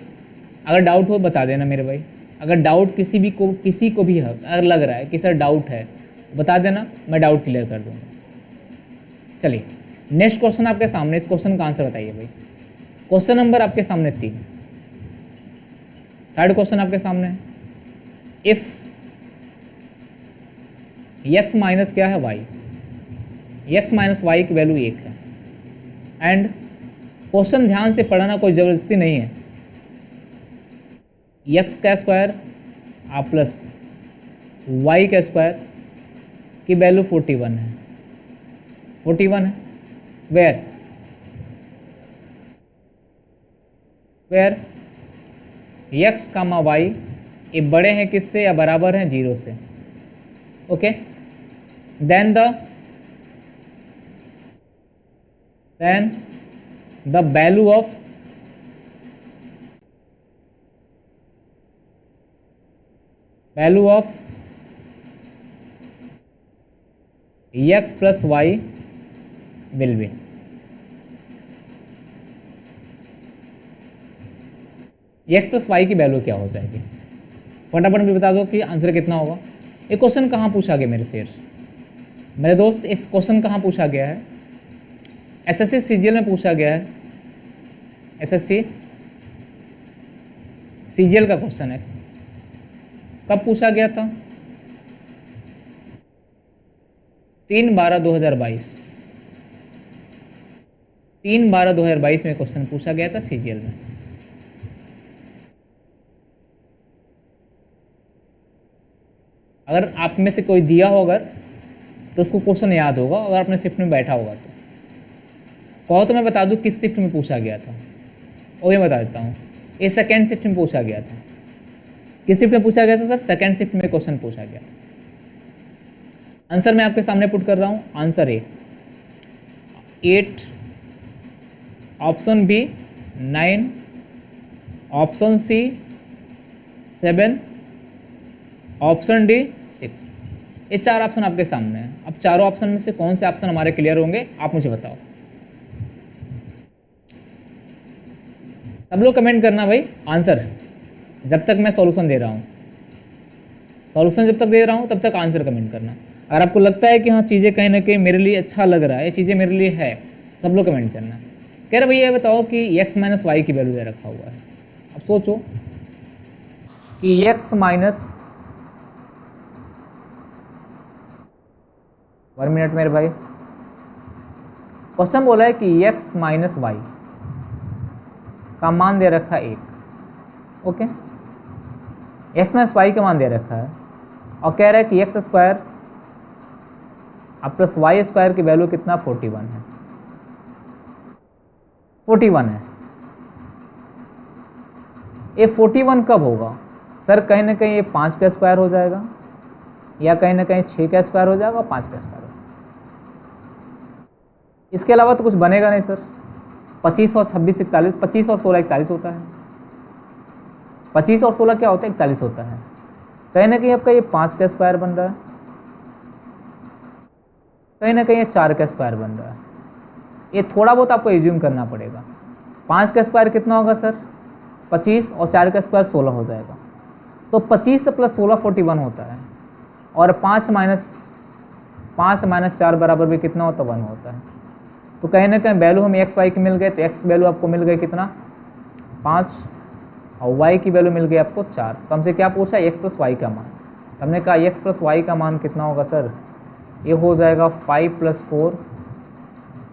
अगर डाउट हो बता देना मेरे भाई। अगर डाउट किसी को भी अगर लग रहा है कि सर डाउट है, बता देना, मैं डाउट क्लियर कर दूँगा। चलिए नेक्स्ट क्वेश्चन आपके सामने, इस क्वेश्चन का आंसर बताइए भाई। क्वेश्चन नंबर आपके सामने 3, थर्ड क्वेश्चन आपके सामने है। इफ x माइनस क्या है? y, x माइनस वाई की वैल्यू 1 है, एंड क्वेश्चन ध्यान से पढ़ना, कोई ज़बरदस्ती नहीं है। x का स्क्वायर आ प्लस y का स्क्वायर की वैल्यू 41 है, 41 है। वेयर x कामा y ये बड़े हैं किससे या बराबर हैं 0 से। Okay, then the value of x plus Y will be. x plus Y की वैल्यू क्या हो जाएगी? फटाफट भी बता दो कि आंसर कितना होगा। ये क्वेश्चन कहाँ पूछा गया मेरे शेर, मेरे दोस्त? इस क्वेश्चन कहाँ पूछा गया है? एसएससी सीजीएल में पूछा गया है। एसएससी सीजीएल का क्वेश्चन है। कब पूछा गया था? 3/12/2022, 3/12/2022 में क्वेश्चन पूछा गया था सीजीएल में। अगर आप में से कोई दिया हो अगर, तो उसको क्वेश्चन याद होगा, अगर अपने शिफ्ट में बैठा होगा तो कहो तो मैं बता दूं किस शिफ्ट में पूछा गया था, और ये बता देता हूँ। ये सेकेंड शिफ्ट में पूछा गया था। किस शिफ्ट में पूछा गया था सर? सेकेंड शिफ्ट में क्वेश्चन पूछा गया था। आंसर मैं आपके सामने पुट कर रहा हूँ। Answer A 8, option B 9, option C 7, option D 6। ये 4 ऑप्शन आपके सामने हैं। अब चारों ऑप्शन में से कौन से ऑप्शन हमारे क्लियर होंगे, आप मुझे बताओ। सब लोग कमेंट करना भाई आंसर, जब तक मैं सॉल्यूशन दे रहा हूँ। सॉल्यूशन जब तक दे रहा हूँ तब तक आंसर कमेंट करना। अगर आपको लगता है कि हाँ चीज़ें कहीं ना कहीं मेरे लिए अच्छा लग रहा है, ये चीज़ें मेरे लिए है, सब लोग कमेंट करना। कह रहे भैया ये बताओ कि x माइनस वाई की वैल्यू दे रखा हुआ है। अब सोचो कि x माइनस, 1 मिनट मेरे भाई, क्वेश्चन बोला है कि x माइनस वाई का मान दे रखा है 1। ओके, x माइनस वाई का मान दे रखा है और कह रहा है कि एक्स स्क्वायर अब प्लस वाई स्क्वायर की वैल्यू कितना? 41 है, 41 है। ये 41 कब होगा सर? कहीं ना कहीं ये 5 का स्क्वायर हो जाएगा, या कहीं ना कहीं 6 का स्क्वायर हो जाएगा और 5 का स्क्वायर हो जाएगा। इसके अलावा तो कुछ बनेगा नहीं सर। 25 और 26 41, 25 और 16 41 होता है। 25 और 16 क्या होता है? 41 होता है। कहीं ना कहीं आपका ये 5 का स्क्वायर बन रहा है, कहीं ना कहीं ये 4 का स्क्वायर बन रहा है। ये थोड़ा बहुत आपको एज्यूम करना पड़ेगा। 5 का स्क्वायर कितना होगा सर? 25 और 4 का स्क्वायर 16 हो जाएगा। तो 25 प्लस 16 41 होता है, और 5 माइनस 4 बराबर भी कितना होता है? 1 होता है। तो कहीं ना कहीं वैल्यू हमें एक्स वाई की मिल गए, तो एक्स वैल्यू आपको मिल गई कितना 5 और वाई की वैल्यू मिल गई आपको 4। तो हमसे क्या पूछा एक्स प्लस वाई का मान, तो हमने कहा एक्स प्लस वाई का मान कितना होगा सर, ये हो जाएगा 5 + 4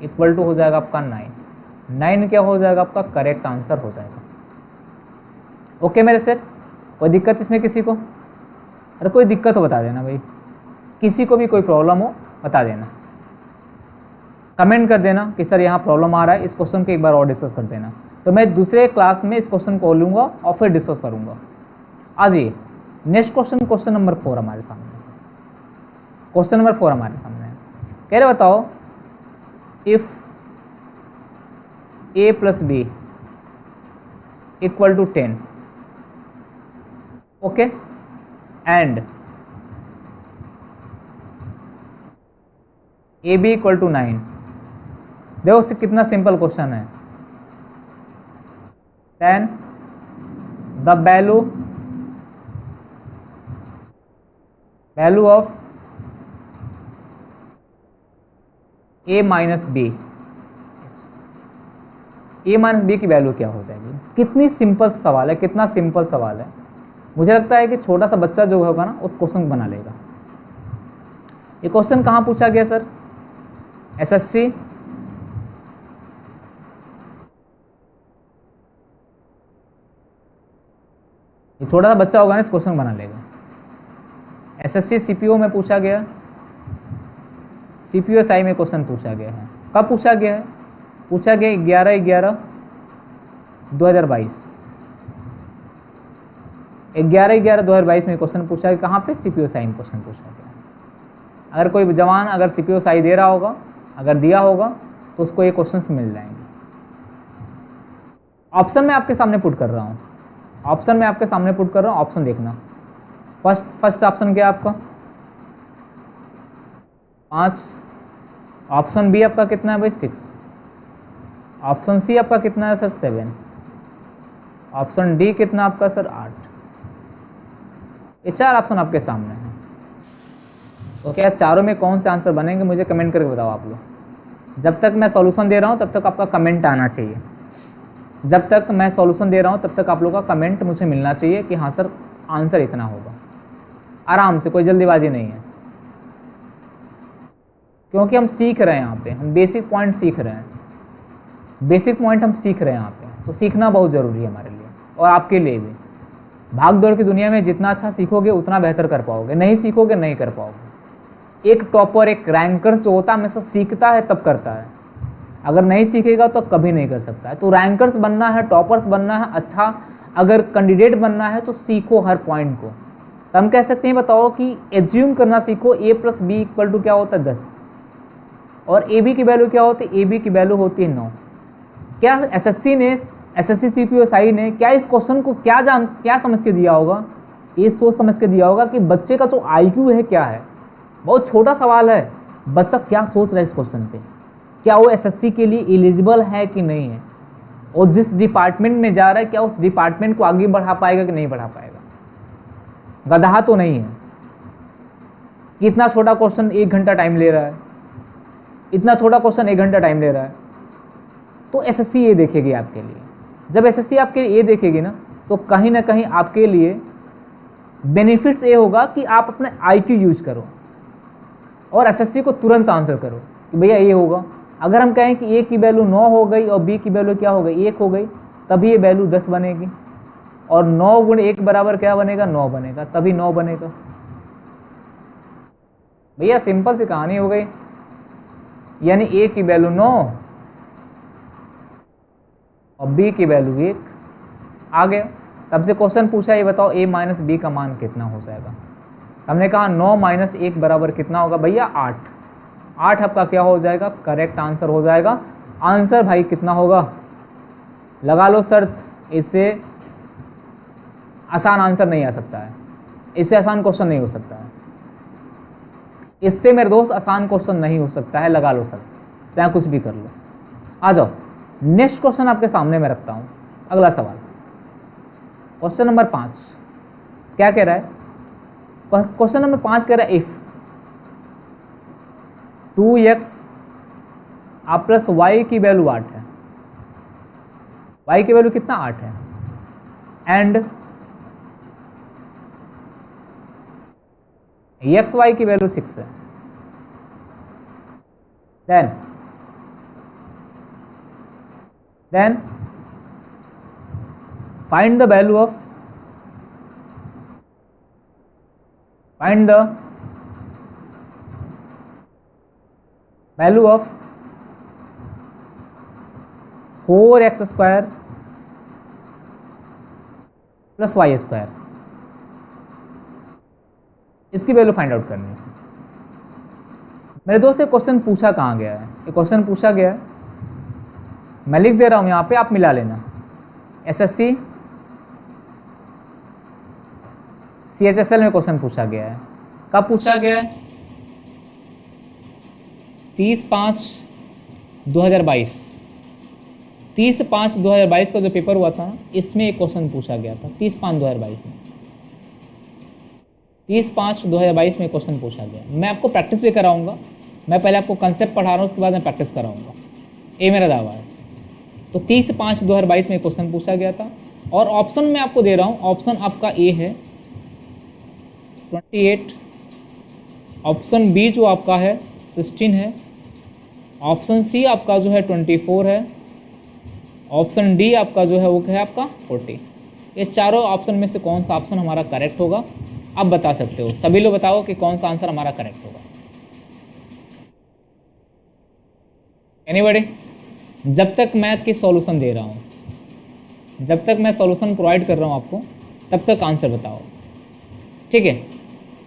इक्वल टू हो जाएगा आपका 9 क्या हो जाएगा आपका करेक्ट आंसर हो जाएगा। ओके मेरे सर, कोई दिक्कत इसमें किसी को? अरे कोई दिक्कत हो बता देना भाई, किसी को भी कोई प्रॉब्लम हो बता देना, कमेंट कर देना कि सर यहाँ प्रॉब्लम आ रहा है, इस क्वेश्चन को एक बार और डिस्कस कर देना। तो मैं दूसरे क्लास में इस क्वेश्चन को लूँगा और फिर डिस्कस करूँगा। आ जाइए नेक्स्ट क्वेश्चन, क्वेश्चन नंबर 4 हमारे सामने। क्वेश्चन नंबर 4 हमारे सामने है, कह रहे बताओ if a + b = 10 okay and ab = 9। देखो उससे कितना सिंपल क्वेश्चन है। Then the value of a - b, a - b की वैल्यू क्या हो जाएगी। कितनी सिंपल सवाल है, कितना सिंपल सवाल है। मुझे लगता है कि छोटा सा बच्चा जो होगा ना उस क्वेश्चन को बना लेगा। ये क्वेश्चन कहाँ पूछा गया सर, एसएससी ये छोटा सा बच्चा होगा ना इस क्वेश्चन बना लेगा। एसएससी सीपीओ में पूछा गया, सीपीओ एसआई में क्वेश्चन पूछा गया है। कब पूछा गया है, पूछा गया 11/11/2022। 11/11/2022 में क्वेश्चन पूछा गया, कहाँ पे सीपीओ एसआई में क्वेश्चन पूछा गया। अगर कोई जवान अगर सीपीओ एसआई दे रहा होगा, अगर दिया होगा तो उसको ये क्वेश्चंस मिल जाएंगे। ऑप्शन में आपके सामने पुट कर रहा हूँ, ऑप्शन में आपके सामने पुट कर रहा हूँ, ऑप्शन देखना। फर्स्ट ऑप्शन क्या है आपका 5, ऑप्शन बी आपका कितना है भाई 6, ऑप्शन सी आपका कितना है सर 7, ऑप्शन डी कितना आपका सर 8। ये 4 ऑप्शन आपके सामने हैं। तो क्या चारों में कौन से आंसर बनेंगे मुझे कमेंट करके बताओ आप लोग। जब तक मैं सॉल्यूशन दे रहा हूँ तब तक आपका कमेंट आना चाहिए, जब तक मैं सॉल्यूशन दे रहा हूँ तब तक आप लोग का कमेंट मुझे मिलना चाहिए कि हाँ सर आंसर इतना होगा। आराम से, कोई जल्दीबाजी नहीं है, क्योंकि हम सीख रहे हैं यहाँ पे, हम बेसिक पॉइंट सीख रहे हैं, बेसिक पॉइंट हम सीख रहे हैं यहाँ पे। तो सीखना बहुत ज़रूरी है हमारे लिए और आपके लिए भी। भाग दौड़ की दुनिया में जितना अच्छा सीखोगे उतना बेहतर कर पाओगे, नहीं सीखोगे नहीं कर पाओगे। एक टॉपर, एक रैंकर जो होता है हमेशा सीखता है तब करता है, अगर नहीं सीखेगा तो कभी नहीं कर सकता है। तो रैंकर्स बनना है, टॉपर्स बनना है, अच्छा अगर कैंडिडेट बनना है तो सीखो हर पॉइंट को। तो हम कह सकते हैं बताओ कि एज्यूम करना सीखो a + b = क्या होता है 10, और ए बी की वैल्यू क्या होती है, ए बी की वैल्यू होती है 9। क्या एसएससी सीपीओ एसआई ने क्या इस क्वेश्चन को क्या समझ के दिया होगा, ये सोच समझ के दिया होगा कि बच्चे का जो आईक्यू है क्या है। बहुत छोटा सवाल है, बच्चा क्या सोच रहा है इस क्वेश्चन पे, क्या वो एसएससी के लिए एलिजिबल है कि नहीं है, और जिस डिपार्टमेंट में जा रहा है क्या उस डिपार्टमेंट को आगे बढ़ा पाएगा कि नहीं बढ़ा पाएगा। गधा तो नहीं है। इतना छोटा क्वेश्चन 1 घंटा टाइम ले रहा है, इतना छोटा क्वेश्चन 1 घंटा टाइम ले रहा है। तो एसएससी ये देखेगी आपके लिए। जब एसएससी आपके लिए ये देखेगी ना तो कहीं ना कहीं आपके लिए बेनिफिट्स ये होगा कि आप अपने आईक्यू यूज करो और एसएससी को तुरंत आंसर करो कि भैया ये होगा। अगर हम कहें कि ए की वैल्यू 9 हो गई और बी की वैल्यू क्या हो गई 1 हो गई, तभी ये वैल्यू 10 बनेगी, और 9 × 1 बराबर क्या बनेगा 9 बनेगा, तभी 9 बनेगा। भैया सिंपल सी कहानी हो गई। यानी ए की वैल्यू 9 और बी की वैल्यू 1 आ गया। तब से क्वेश्चन पूछा ये बताओ a - b का मान कितना हो जाएगा। हमने कहा 9 - 1 बराबर कितना होगा भैया 8। 8 आपका क्या हो जाएगा करेक्ट आंसर हो जाएगा। आंसर भाई कितना होगा लगा लो शर्त, इससे आसान आंसर नहीं आ सकता है, इससे आसान क्वेश्चन नहीं हो सकता है, इससे मेरे दोस्त आसान क्वेश्चन नहीं हो सकता है, लगा लो शर्त, चाहे कुछ भी कर लो। आ जाओ नेक्स्ट क्वेश्चन आपके सामने मैं रखता हूँ। अगला सवाल क्वेश्चन नंबर 5 क्या कह रहा है। क्वेश्चन नंबर 5 कह रहा है इफ 2x आप प्लस वाई की वैल्यू 8 है, वाई की वैल्यू कितना 8 है, एंड एक्स वाई की वैल्यू 6 है, then find the value of four X square plus Y square, इसकी वैल्यू फाइंड आउट करनी है। मेरे दोस्त ये क्वेश्चन पूछा कहाँ गया है, ये क्वेश्चन पूछा गया है, मैं लिख दे रहा हूँ यहाँ पे, आप मिला लेना। एसएससी CHSL में क्वेश्चन पूछा गया है। कब पूछा गया है? 30/5/2022, 30/5/2022 का जो पेपर हुआ था इसमें एक क्वेश्चन पूछा गया था। 30/5/2022 में, 30/5/2022 में क्वेश्चन पूछा गया। मैं आपको प्रैक्टिस भी कराऊंगा, मैं पहले आपको कंसेप्ट पढ़ा रहा हूँ, उसके बाद मैं प्रैक्टिस कराऊंगा, ये मेरा दावा है। तो 30/5/2022 में क्वेश्चन पूछा गया था, और ऑप्शन मैं आपको दे रहा हूँ। ऑप्शन आपका ए है 28, ऑप्शन बी जो आपका है 16 है, ऑप्शन सी आपका जो है 24 है, ऑप्शन डी आपका जो है वो क्या है आपका 40। ये चारों ऑप्शन में से कौन सा ऑप्शन हमारा करेक्ट होगा आप बता सकते हो। सभी लोग बताओ कि कौन सा आंसर हमारा करेक्ट होगा। एनीबॉडी? जब तक मैं की सॉल्यूशन दे रहा हूँ, जब तक मैं सॉल्यूशन प्रोवाइड कर रहा हूँ आपको, तब तक आंसर बताओ, ठीक है।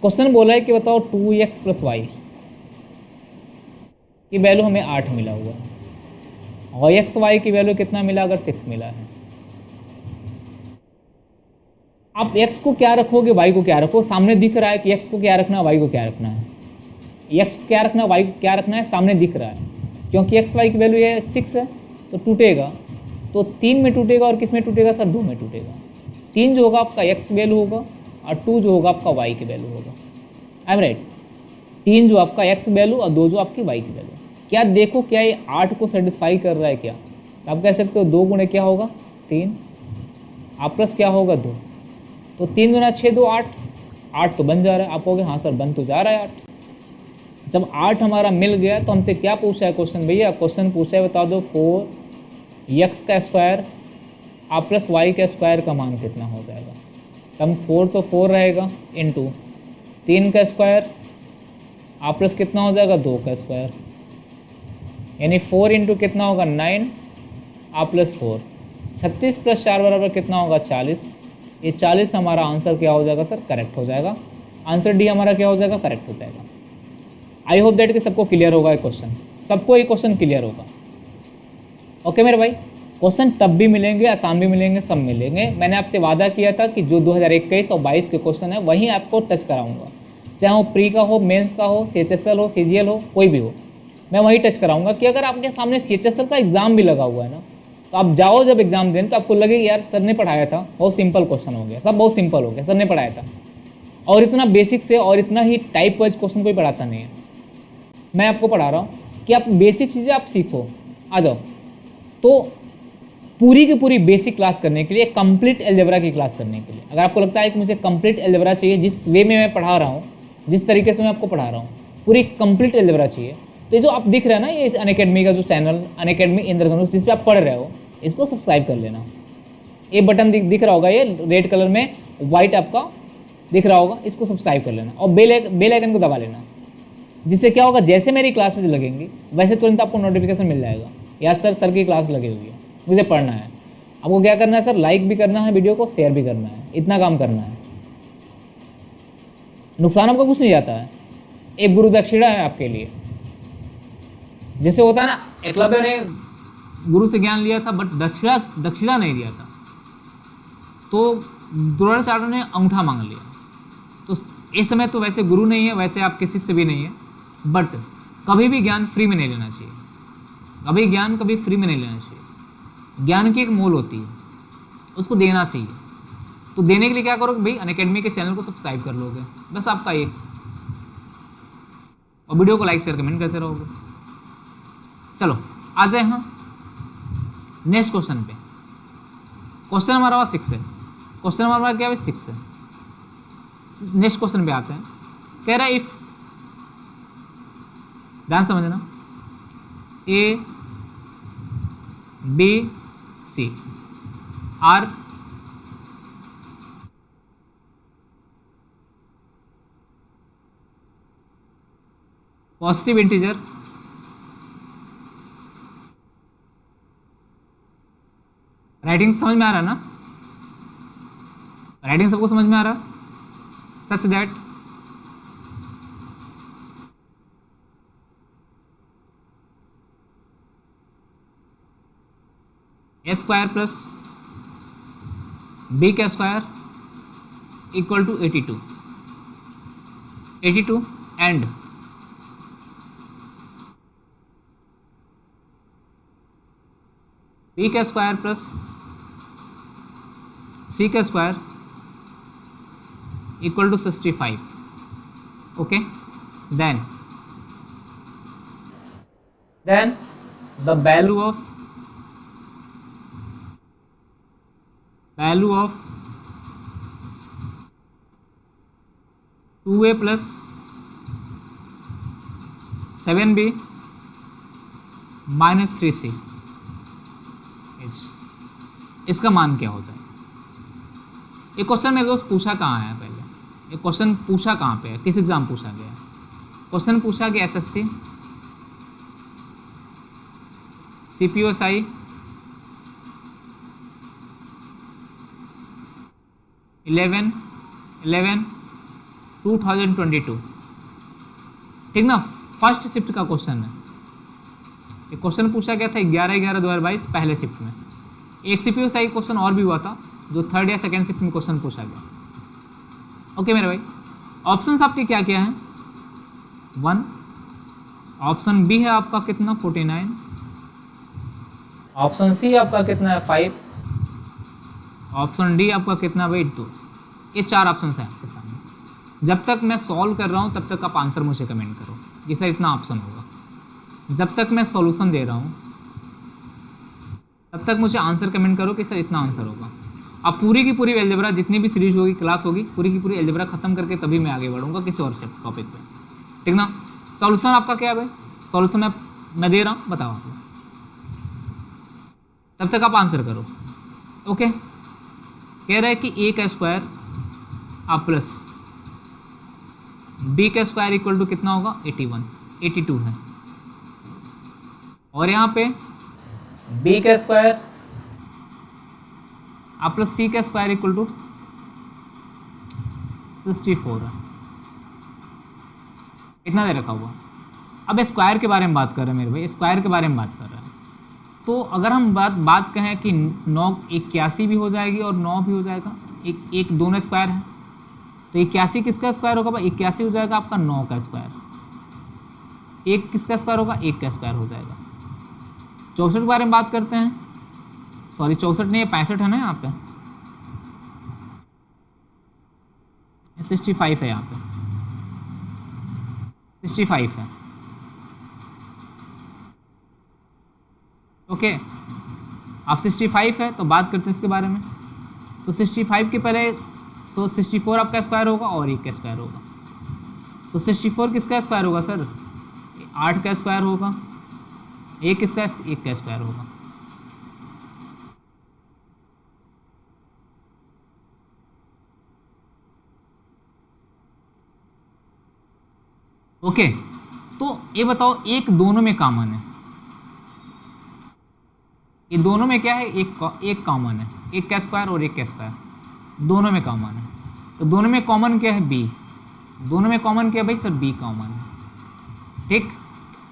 क्वेश्चन बोला है कि बताओ 2x प्लस वाई की वैल्यू हमें 8 मिला हुआ है, और एक्स वाई की वैल्यू कितना मिला? अगर 6 मिला है। आप x को क्या रखोगे, y को क्या रखो? सामने दिख रहा है कि x को क्या रखना है, y को क्या रखना है। x को क्या रखना है, y को क्या रखना है, सामने दिख रहा है, क्योंकि एक्स वाई की वैल्यू ये 6 है, तो टूटेगा तो 3 में टूटेगा, और किस में टूटेगा सर? 2 में टूटेगा। 3 जो होगा आपका x की वैल्यू होगा, और 2 जो होगा आपका y की वैल्यू होगा। I am right? 3 जो आपका x वैल्यू और 2 जो आपकी y की वैल्यू। क्या देखो, क्या ये 8 को सेटिस्फाई कर रहा है क्या? तो आप कह सकते हो 2 गुणे क्या होगा 3, आप प्लस क्या होगा 2, तो 3 गुना 6 2 8, 8 तो बन जा रहा है। आप कहोगे हाँ सर बन तो जा रहा है 8। जब 8 हमारा मिल गया तो हमसे क्या पूछा है क्वेश्चन? भैया क्वेश्चन पूछा है बता दो 4x का स्क्वायर आप प्लस y का स्क्वायर का मान कितना हो जाएगा। तब 4 तो 4 रहेगा, इंटू 3 का स्क्वायर आप प्लस कितना हो जाएगा 2 का स्क्वायर, यानी 4 इंटू कितना होगा 9 आप प्लस 4, 36 प्लस 4 बराबर कितना होगा 40। ये 40 हमारा आंसर क्या हो जाएगा सर? करेक्ट हो जाएगा। आंसर डी हमारा क्या हो जाएगा? करेक्ट हो जाएगा। आई होप दैट कि सबको क्लियर होगा ये क्वेश्चन, सबको ये क्वेश्चन क्लियर होगा। ओके मेरे भाई, क्वेश्चन तब भी मिलेंगे, आसान भी मिलेंगे, सब मिलेंगे। मैंने आपसे वादा किया था कि जो 2021 और 22 के क्वेश्चन है वहीं आपको टच कराऊंगा, चाहे वो प्री का हो, मेंस का हो, CHSL हो, CGL हो, कोई भी हो, मैं वहीं टच कराऊंगा। कि अगर आपके सामने CHSL का एग्जाम भी लगा हुआ है ना, तो आप जाओ जब एग्जाम देने तो आपको लगे यार सर ने पढ़ाया था, बहुत सिंपल क्वेश्चन हो गया, सब बहुत सिंपल हो गया, सर ने पढ़ाया था। और इतना बेसिक से और इतना ही टाइप वाइज क्वेश्चन कोई पढ़ाता नहीं है, मैं आपको पढ़ा रहा हूँ कि आप बेसिक चीज़ें आप सीखो, आ जाओ। तो पूरी की पूरी बेसिक क्लास करने के लिए, कंप्लीट अलजेब्रा की क्लास करने के लिए, अगर आपको लगता है कि मुझे कंप्लीट अलजेब्रा चाहिए, जिस वे में मैं पढ़ा रहा हूँ, जिस तरीके से मैं आपको पढ़ा रहा हूँ, पूरी कंप्लीट अलजेब्रा चाहिए, तो ये जो आप दिख रहे हैं ना, ये अनअकैडमी का जो चैनल अनअकैडमी इंद्रधनुष, जिस पे आप पढ़ रहे हो, इसको सब्सक्राइब कर लेना। ये बटन दिख रहा होगा, ये रेड कलर में वाइट आपका दिख रहा होगा, इसको सब्सक्राइब कर लेना, और बेल आइकन को दबा लेना। जिससे क्या होगा, जैसे मेरी क्लासेज लगेंगी वैसे तुरंत आपको नोटिफिकेशन मिल जाएगा, या सर की क्लास लगी हुई है, मुझे पढ़ना है। आपको क्या करना है सर? लाइक भी करना है, वीडियो को शेयर भी करना है, इतना काम करना है। नुकसान आपको कुछ नहीं जाता है, एक गुरु दक्षिणा है आपके लिए। जैसे होता है ना, एकलव्य ने गुरु से ज्ञान लिया था बट दक्षिणा नहीं दिया था, तो द्रोणाचार्य ने अंगूठा मांग लिया। तो इस समय तो वैसे गुरु नहीं है, वैसे आपके शिष्य भी नहीं है, बट कभी भी ज्ञान फ्री में नहीं लेना चाहिए, कभी फ्री में नहीं लेना चाहिए। ज्ञान की एक मोल होती है, उसको देना चाहिए। तो देने के लिए क्या करोगे भाई? अनअकैडमी के चैनल को सब्सक्राइब कर लोगे, बस आपका एक, और वीडियो को लाइक शेयर कमेंट करते रहोगे। चलो आते हैं नेक्स्ट क्वेश्चन पे। क्वेश्चन हमारा 6 है। क्वेश्चन हमारा क्या है 6 है। नेक्स्ट क्वेश्चन पे आते हैं। कह रहा है इफ, ध्यान समझना, A B C are positive integer writing समझ में आ रहा है ना? राइटिंग सबको समझ में आ रहा? Such that A square plus B का square equal to 82 and B का स्क्वायर प्लस सी का square equal to 65। Okay, then the value of 2a plus 7b minus 3c, इसका मान क्या हो जाए? ये क्वेश्चन मेरे दोस्त पूछा कहाँ है? पहले ये क्वेश्चन पूछा कहाँ पे है? किस एग्जाम पूछा गया है? क्वेश्चन पूछा गया एसएससी, सीपीओएसआई, 11/11/2022, ठीक ना? फर्स्ट शिफ्ट का क्वेश्चन है। ये क्वेश्चन पूछा गया था 11/11/2022 पहले शिफ्ट में। एक सीपीओएसआई क्वेश्चन और भी हुआ था जो थर्ड या सेकेंड शिफ्ट में क्वेश्चन पूछा गया। ओके मेरे भाई, ऑप्शंस आपके क्या क्या हैं? 1, ऑप्शन बी है आपका कितना 49, ऑप्शन सी आपका कितना है 5, ऑप्शन डी आपका कितना भाई 2। ये 4 ऑप्शन है आपके सामने। जब तक मैं सॉल्व कर रहा हूँ तब तक आप आंसर मुझे कमेंट करो कि सर इतना ऑप्शन होगा। जब तक मैं सॉल्यूशन दे रहा हूँ तब तक मुझे आंसर कमेंट करो कि सर इतना आंसर होगा। अब पूरी की पूरी अलजेब्रा जितनी भी सीरीज होगी, क्लास होगी, पूरी की पूरी अलजेब्रा खत्म करके तभी मैं आगे बढ़ूंगा किसी और टॉपिक पे, ठीक ना? सॉल्यूशन आपका क्या है भाई? सॉल्यूशन मैं दे रहा हूँ, बताओ आप। तब तक आप आंसर करो। ओके, कह रहा है कि ए का स्क्वायर आप प्लस बी का स्क्वायर इक्वल टू कितना होगा 81, 82 है। और यहाँ पे बी का स्क्वायर आप प्लस सी का स्क्वायर इक्वल टू 64 है। इतना दे रखा हुआ। अब स्क्वायर के बारे में बात कर रहे हैं मेरे भाई, स्क्वायर के बारे में बात कर रहे हैं। तो अगर हम बात कहें कि 9 81 भी हो जाएगी और 9 भी हो जाएगा, एक दोनों स्क्वायर है, तो 81 किसका स्क्वायर होगा भाई? 81 हो जाएगा आपका 9 का स्क्वायर। एक किसका स्क्वायर होगा? 1 का स्क्वायर हो जाएगा। 64 के बारे में बात करते हैं, सॉरी 64 नहीं है 65 है ना यहाँ पे, 65 है यहाँ पे, 65 है। ओके, अब 65 है तो बात करते हैं इसके बारे में। तो 65 के पहले 64 आपका स्क्वायर होगा और 1 का स्क्वायर होगा। तो 64 किसका स्क्वायर होगा सर? 8 का स्क्वायर होगा। 1 किसका? 1 का स्क्वायर होगा। ओके, तो ये बताओ एक दोनों में कॉमन है, ये दोनों में क्या है? एक कॉमन है, 1 का स्क्वायर और 1 का स्क्वायर दोनों में कॉमन है। तो दोनों में कॉमन क्या है? बी। दोनों में कॉमन क्या है भाई? सर बी कॉमन है, ठीक।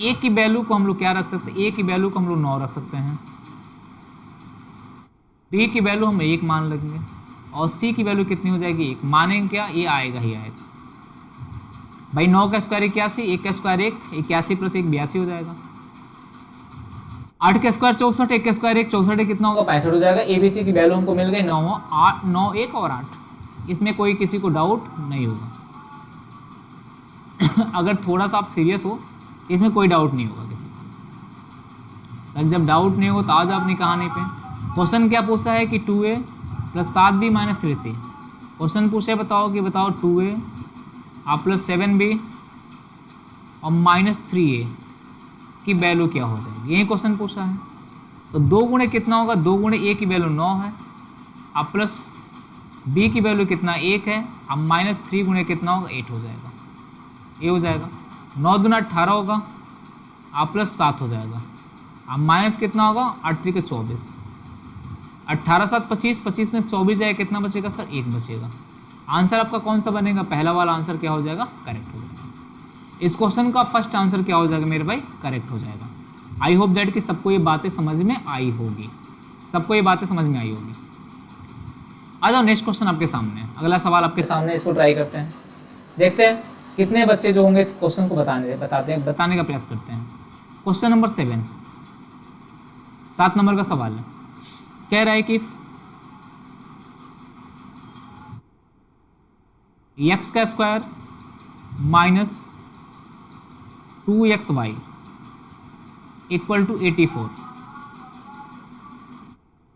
ए की वैल्यू को हम लोग क्या रख सकते हैं? ए की वैल्यू को हम लोग 9 रख सकते हैं, बी की वैल्यू हम 1 मान लेंगे और सी की वैल्यू कितनी हो जाएगी? 1। मानेंगे क्या? ये आएगा ही आएगा भाई। 9 का स्क्वायर 81, 1 का स्क्वायर 1, 81 प्लस 1 82 हो जाएगा। 8 का स्क्वायर 64, 1 का स्क्वायर 1, 64 कितना होगा? 65 हो जाएगा। एबीसी की वैल्यू हमको मिल गई 9, 8, 9, 1 और 8। इसमें कोई किसी को डाउट नहीं होगा। अगर थोड़ा सा आप सीरियस हो इसमें कोई डाउट नहीं होगा किसी को। सर जब डाउट नहीं हो तो आज आपने कहानी पे क्वेश्चन क्या पूछा है कि 2a plus 7b minus 3c। Question पूछे बताओ कि बताओ 2a आप प्लस 7b और माइनस 3a की वैल्यू क्या हो जाएगी, यही क्वेश्चन पूछा है। तो 2 गुणे कितना होगा, 2 गुणे a की वैल्यू 9 है, अब प्लस b की वैल्यू कितना 1 है, अब माइनस 3 गुणे कितना होगा 8 हो जाएगा, ये हो जाएगा। 9 दूना 18 होगा, आप प्लस 7 हो जाएगा, अब माइनस कितना होगा 8 3 के 24, 18 7 25, 25 में 24 जाएगा, कितना बचेगा सर 1 बचेगा। आंसर आपका कौन सा बनेगा, पहला वाला आंसर क्या हो जाएगा, करेक्ट हो जाएगा। इस क्वेश्चन का फर्स्ट आंसर क्या हो जाएगा मेरे भाई, करेक्ट हो जाएगा। आई होप दैट कि सबको ये बातें समझ में आई होगी, सबको ये बातें समझ में आई होगी। आ जाओ नेक्स्ट क्वेश्चन आपके सामने, अगला सवाल आपके सामने, इसको ट्राई करते हैं, देखते हैं कितने बच्चे जो होंगे इस क्वेश्चन को बताने का प्रयास करते हैं। क्वेश्चन नंबर 7, 7 नंबर का सवाल है, कह रहा है कि x का square minus 2xy equal to 84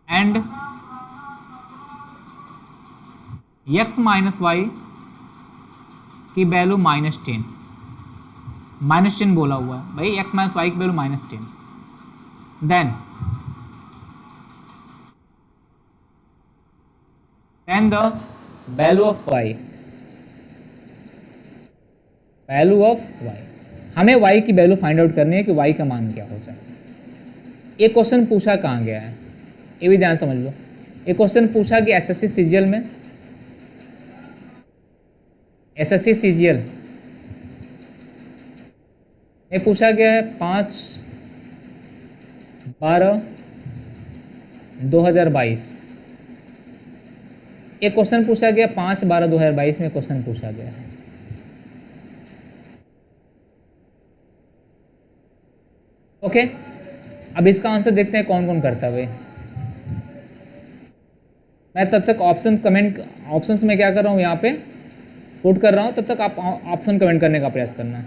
and x minus Y की वैल्यू -10, -10 बोला हुआ है भाई, x माइनस वाई की value -10, then the value of y, value of y, हमें y की वैल्यू फाइंड आउट करनी है कि y का मान क्या हो जाए। एक क्वेश्चन पूछा कहाँ गया है, ये भी ध्यान समझ लो। एक क्वेश्चन पूछा कि एसएससी सीजीएल में, एसएससी सीजीएल में पूछा गया है 5/12/2022। एक क्वेश्चन पूछा गया 5/12/2022 में क्वेश्चन पूछा गया है। ओके, अब इसका आंसर देखते हैं कौन कौन करता है भाई। मैं तब तक ऑप्शंस में क्या कर रहा हूँ, यहाँ पे पुट कर रहा हूँ, तब तक आप ऑप्शन कमेंट करने का प्रयास करना है।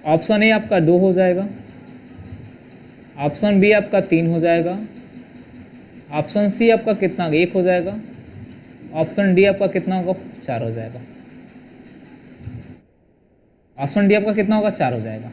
ऑप्शन ए आपका 2 हो जाएगा, ऑप्शन बी आपका 3 हो जाएगा, ऑप्शन सी आपका कितना 1 हो जाएगा, ऑप्शन डी आपका कितना होगा 4 हो जाएगा, ऑप्शन डी आपका कितना होगा 4 हो जाएगा।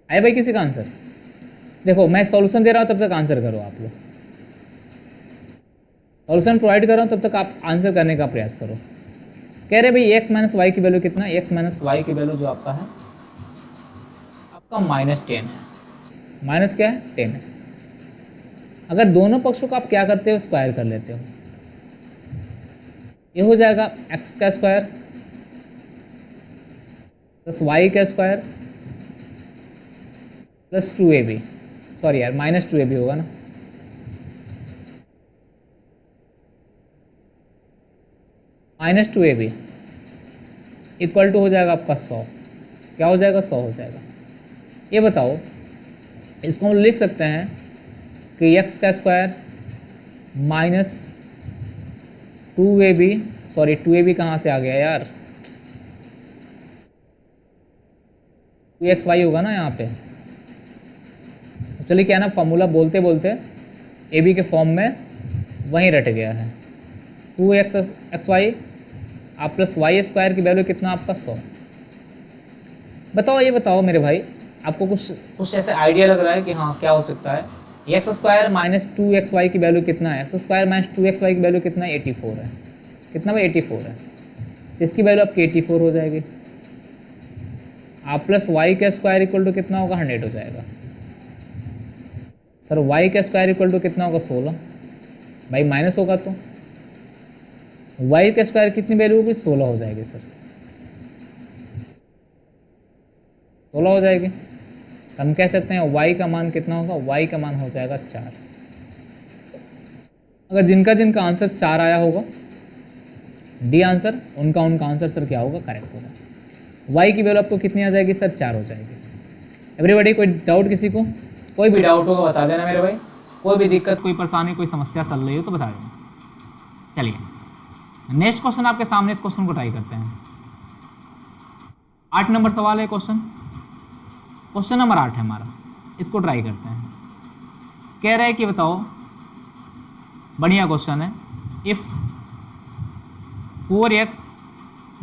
आए भाई किसी का आंसर, देखो मैं सॉल्यूशन दे रहा हूँ तब तक आंसर करो आप लोग, सॉल्यूशन प्रोवाइड कर रहा हूँ तब तक आप आंसर करने का प्रयास करो। कह रहे भाई x माइनस वाई की वैल्यू कितना, x माइनस वाई की वैल्यू जो आपका है आपका -10 है, माइनस क्या है 10 है। अगर दोनों पक्षों को आप क्या करते हो, स्क्वायर कर लेते हो, ये हो जाएगा x का स्क्वायर प्लस y का स्क्वायर प्लस 2ab, सॉरी यार -2ab होगा ना, -2ab इक्वल टू हो जाएगा आपका 100, क्या हो जाएगा 100 हो जाएगा। ये बताओ, इसको हम लिख सकते हैं कि x का square minus 2ab, sorry 2ab कहाँ से आ गया यार, 2xy होगा ना यहाँ पे। चलिए क्या ना, फॉर्मूला बोलते बोलते ए बी के फॉर्म में वहीं रट गया है। 2xy आप प्लस वाई स्क्वायर की वैल्यू कितना आपका 100। बताओ, ये बताओ मेरे भाई, आपको कुछ ऐसे आइडिया लग रहा है कि हाँ क्या हो सकता है। एक्स स्क्वायर माइनस 2xy की वैल्यू कितना है, एक्स स्क्वायर माइनस 2xy की वैल्यू कितना है 84 है, कितना भाई 84 है, तो इसकी वैल्यू आपकी 84 हो जाएगी। आप प्लस वाई का स्क्वायर इक्वल टू कितना होगा 100 हो जाएगा। सर y का स्क्वायर इक्वल टू कितना होगा 16, भाई माइनस होगा तो y का स्क्वायर कितनी वैल्यू होगी 16 हो जाएगी सर, 16 हो जाएगी। तो हम कह सकते हैं y का मान कितना होगा, y का मान हो जाएगा 4। अगर जिनका जिनका आंसर 4 आया होगा डी आंसर, उनका आंसर सर क्या होगा, करेक्ट होगा। वाई की वैल्यू आपको कितनी आ जाएगी सर, 4 हो जाएगी। एवरीबॉडी कोई डाउट किसी को, कोई भी डाउट होगा बता देना मेरे भाई, कोई भी दिक्कत, कोई परेशानी, कोई समस्या चल रही हो तो बता देना। चलिए नेक्स्ट क्वेश्चन आपके सामने, इस क्वेश्चन को ट्राई करते हैं। 8 नंबर सवाल है क्वेश्चन नंबर 8 है हमारा, इसको ट्राई करते हैं। कह रहा है कि बताओ, बढ़िया क्वेश्चन है, if 4x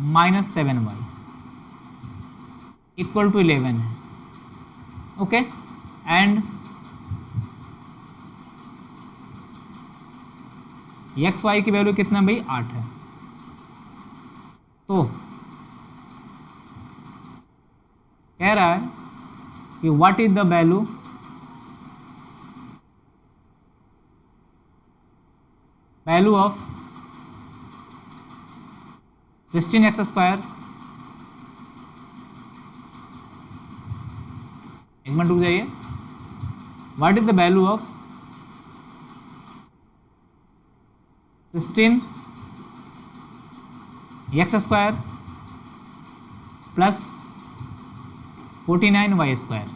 - 7y equal to 11 है, ओके, एंड एक्स वाई की वैल्यू कितना भाई, 8 है, तो कह रहा है कि what is the value of 16x², एक मिनट रुक जाइए, what is the value of 16x² plus 49y²,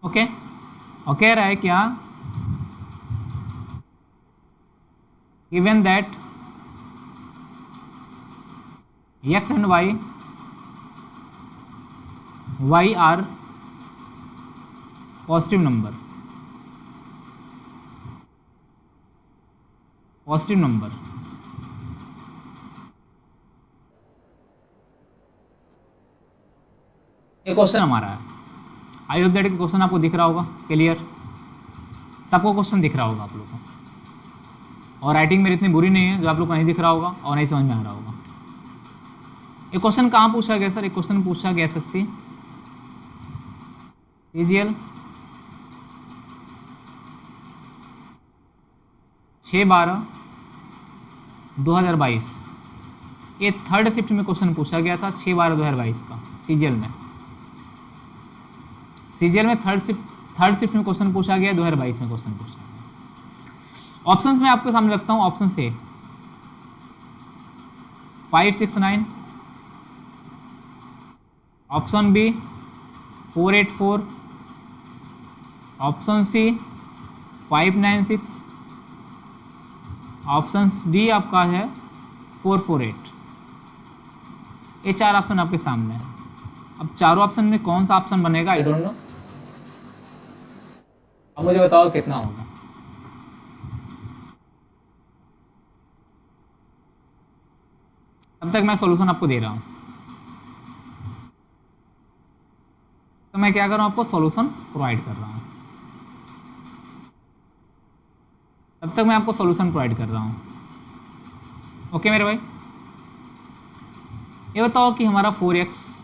okay. और कह रहा है क्या, given that x and y are positive number, ये क्वेश्चन हमारा है। आई होप दैट क्वेश्चन आपको दिख रहा होगा, क्लियर, सबको क्वेश्चन दिख रहा होगा आप लोग को, और राइटिंग मेरी इतनी बुरी नहीं है जो आप लोग को नहीं दिख रहा होगा और नहीं समझ में आ रहा होगा। ये क्वेश्चन कहाँ पूछा गया सर, एक क्वेश्चन पूछा गया SSC CGL 6/12/2022, ये 3rd शिफ्ट में क्वेश्चन पूछा गया था 6/12/2022 का CGL में 3rd शिफ्ट में क्वेश्चन पूछा गया, 2022 में क्वेश्चन पूछा गया। ऑप्शंस में आपके सामने रखता हूँ, ऑप्शन से 569, option B 484, option C 596, option D आपका है 448। ये 4 ऑप्शन आपके सामने है। अब चारों ऑप्शन में कौन सा ऑप्शन बनेगा, आई डोंट नो, अब मुझे बताओ कितना होगा। अब तक मैं सॉल्यूशन आपको दे रहा हूं, तो मैं क्या कर रहा हूं, आपको सॉल्यूशन प्रोवाइड कर रहा हूं। तब तक मैं आपको सॉल्यूशन प्रोवाइड कर रहा हूं, ओके मेरे भाई। ये बताओ कि हमारा 4x